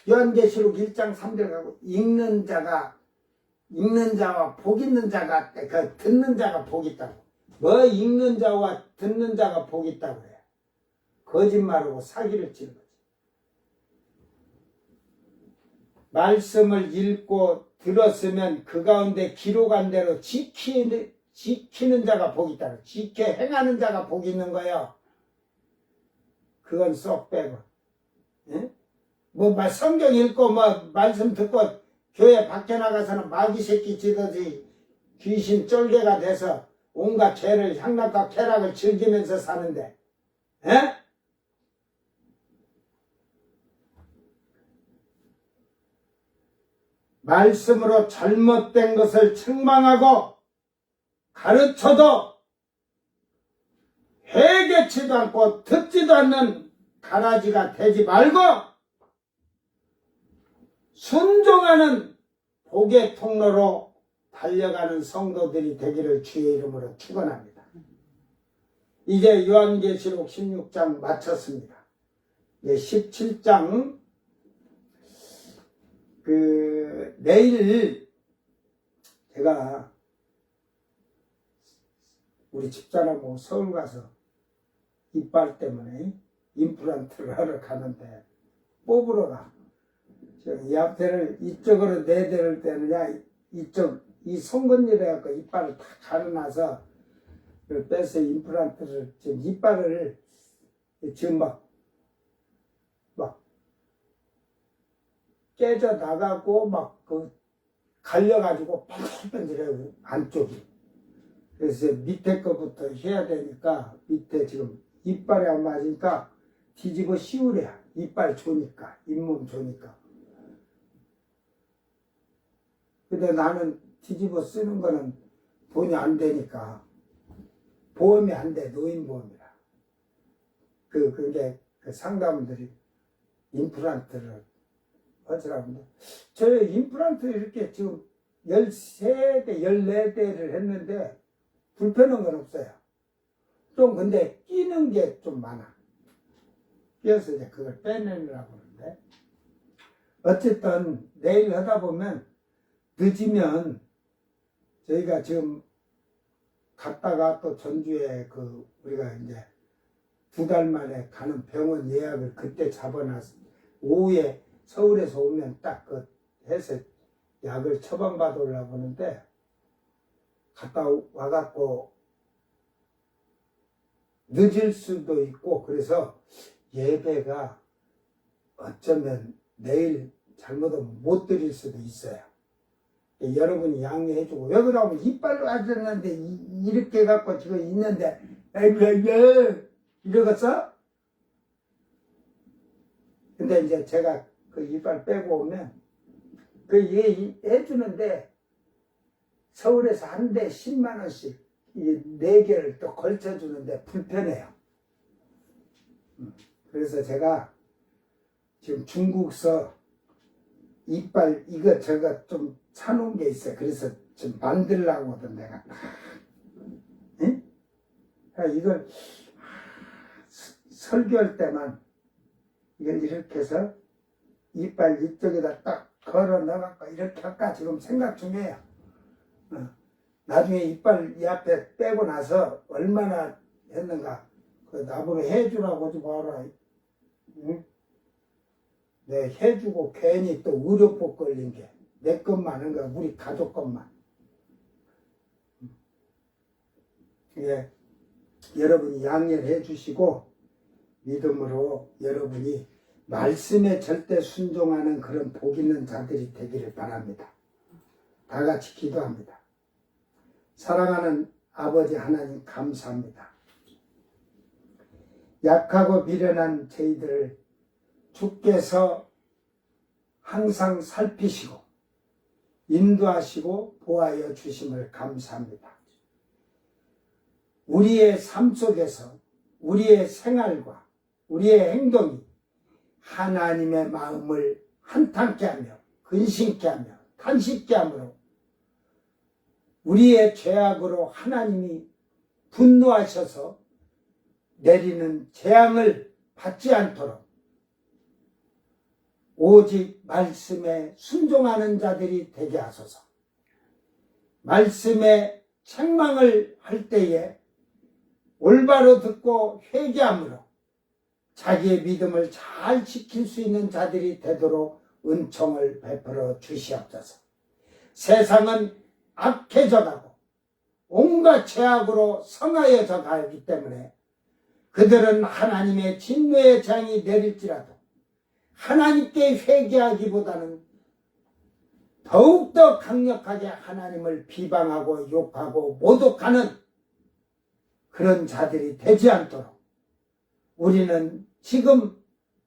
요한계시록 1장 3절 가고 읽는 자와 복 있는 자가 듣는 자가 복 있다고. 뭐 읽는 자와 듣는 자가 복 있다고 그래. 거짓말하고 사기를 치는 거지. 말씀을 읽고 들었으면 그 가운데 기록한 대로 지키는 자가 복 있다고. 지켜 행하는 자가 복 있는 거예요. 그건 쏙 빼고. 예? 뭐 성경 읽고 뭐 말씀 듣고 교회 밖에 나가서는 마귀 새끼 지더지 귀신 쫄개가 돼서 온갖 죄를 향락과 쾌락을 즐기면서 사는데, 에? 말씀으로 잘못된 것을 책망하고 가르쳐도 회개치도 않고 듣지도 않는 가라지가 되지 말고 순종하는 복의 통로로 달려가는 성도들이 되기를 주의 이름으로 축원합니다. 이제 요한계시록 16장 마쳤습니다. 17장 내일 제가 우리 집사람하고 서울 가서 이빨 때문에 임플란트를 하러 가는데 뽑으러 가. 이 앞대를 이쪽으로 내대를 때느냐, 이쪽, 이 송곳니를 해갖고 이빨을 다 가려놔서 빼서 임플란트를, 지금 이빨을 지금 막 깨져 나가고 갈려가지고 뺀질뺀질해요, 안쪽이. 그래서 밑에 거부터 해야 되니까 밑에 지금 이빨이 안 맞으니까 뒤집어 씌우랴. 이빨 좋으니까, 잇몸 좋으니까. 근데 나는 뒤집어 쓰는 거는 돈이 안 되니까 보험이 안 돼. 노인보험이라. 그게 상담들이 임플란트를 어쩌라고 하는데, 저 임플란트 이렇게 지금 13대, 14대를 했는데 불편한 건 없어요. 좀 근데 끼는 게 좀 많아. 끼어서 이제 그걸 빼내려고 하는데, 어쨌든 내일 하다 보면 늦으면 저희가 지금 갔다가 또 전주에 우리가 이제 2달 만에 가는 병원 예약을 그때 잡아놨어. 오후에 서울에서 오면 딱 해서 약을 처방받으려고 하는데, 갔다 와갖고 늦을 수도 있고, 그래서 예배가 어쩌면 내일 잘못하면 못 드릴 수도 있어요. 여러분이 양해해주고, 왜 그러면 이빨로 하셨는데 이렇게 해갖고 지금 있는데 이러겠어? 근데 이제 제가 이빨 빼고 오면 해주는데, 서울에서 한 대 10만 원씩 이 4개를 또 걸쳐주는데 불편해요. 그래서 제가 지금 중국서 이빨 이거 제가 좀 사놓은 게 있어요. 그래서 좀 만들려고 하던 내가 응? 이걸 설교할 때만 이걸 이렇게 해서 이빨 이쪽에다 딱 걸어 넣어갖고 이렇게 할까 지금 생각 중이에요. 나중에 이빨 이 앞에 빼고 나서 얼마나 했는가 나보고 해주라고 하지 마라. 응? 내 해주고 괜히 또 의료법 걸린 게 내 것만 하는 거야. 우리 가족 것만. 예, 여러분이 양해를 해주시고 믿음으로 여러분이 말씀에 절대 순종하는 그런 복 있는 자들이 되기를 바랍니다. 다 같이 기도합니다. 사랑하는 아버지 하나님 감사합니다. 약하고 미련한 저희들을 주께서 항상 살피시고 인도하시고 보호하여 주심을 감사합니다. 우리의 삶 속에서 우리의 생활과 우리의 행동이 하나님의 마음을 한탄케 하며 근심케 하며 탄식케 함으로 우리의 죄악으로 하나님이 분노하셔서 내리는 재앙을 받지 않도록 오직 말씀에 순종하는 자들이 되게 하소서. 말씀에 책망을 할 때에 올바로 듣고 회개함으로 자기의 믿음을 잘 지킬 수 있는 자들이 되도록 은총을 베풀어 주시옵소서. 세상은 악해져 가고 온갖 죄악으로 성하여져 가기 때문에 그들은 하나님의 진노의 재앙이 내릴지라도 하나님께 회개하기보다는 더욱더 강력하게 하나님을 비방하고 욕하고 모독하는 그런 자들이 되지 않도록 우리는 지금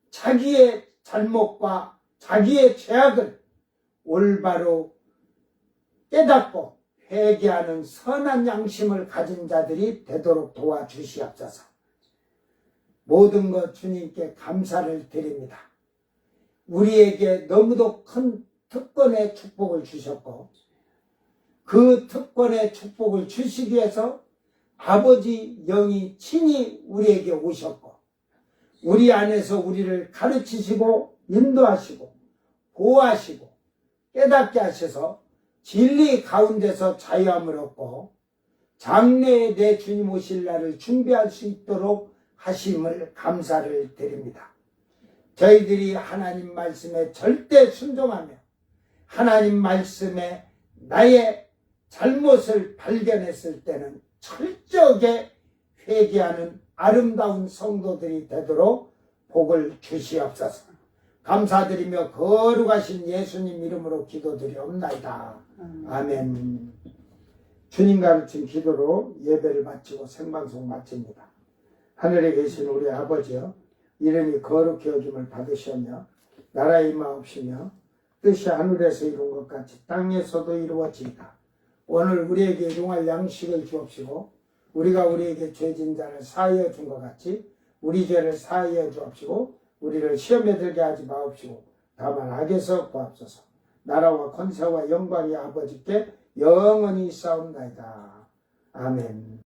자기의 잘못과 자기의 죄악을 올바로 깨닫고 회개하는 선한 양심을 가진 자들이 되도록 도와주시옵소서. 모든 것 주님께 감사를 드립니다. 우리에게 너무도 큰 특권의 축복을 주셨고 그 특권의 축복을 주시기 위해서 아버지 영이 친히 우리에게 오셨고 우리 안에서 우리를 가르치시고 인도하시고 보호하시고 깨닫게 하셔서 진리 가운데서 자유함을 얻고 장래에 내 주님 오실 날을 준비할 수 있도록 하심을 감사를 드립니다. 저희들이 하나님 말씀에 절대 순종하며 하나님 말씀에 나의 잘못을 발견했을 때는 철저하게 회개하는 아름다운 성도들이 되도록 복을 주시옵소서. 감사드리며 거룩하신 예수님 이름으로 기도드리옵나이다. 아멘. 주님 가르친 기도로 예배를 마치고 생방송 마칩니다. 하늘에 계신 우리 아버지여, 이름이 거룩히 여김을 받으시며 나라에 임하옵시며 뜻이 하늘에서 이룬 것 같이 땅에서도 이루어지이다. 오늘 우리에게 일용할 양식을 주옵시고 우리가 우리에게 죄진 자를 사하여 준 것 같이 우리 죄를 사하여 주옵시고 우리를 시험에 들게 하지 마옵시고 다만 악에서 구하옵소서. 나라와 권세와 영광이 아버지께 영원히 있사옵나이다. 아멘.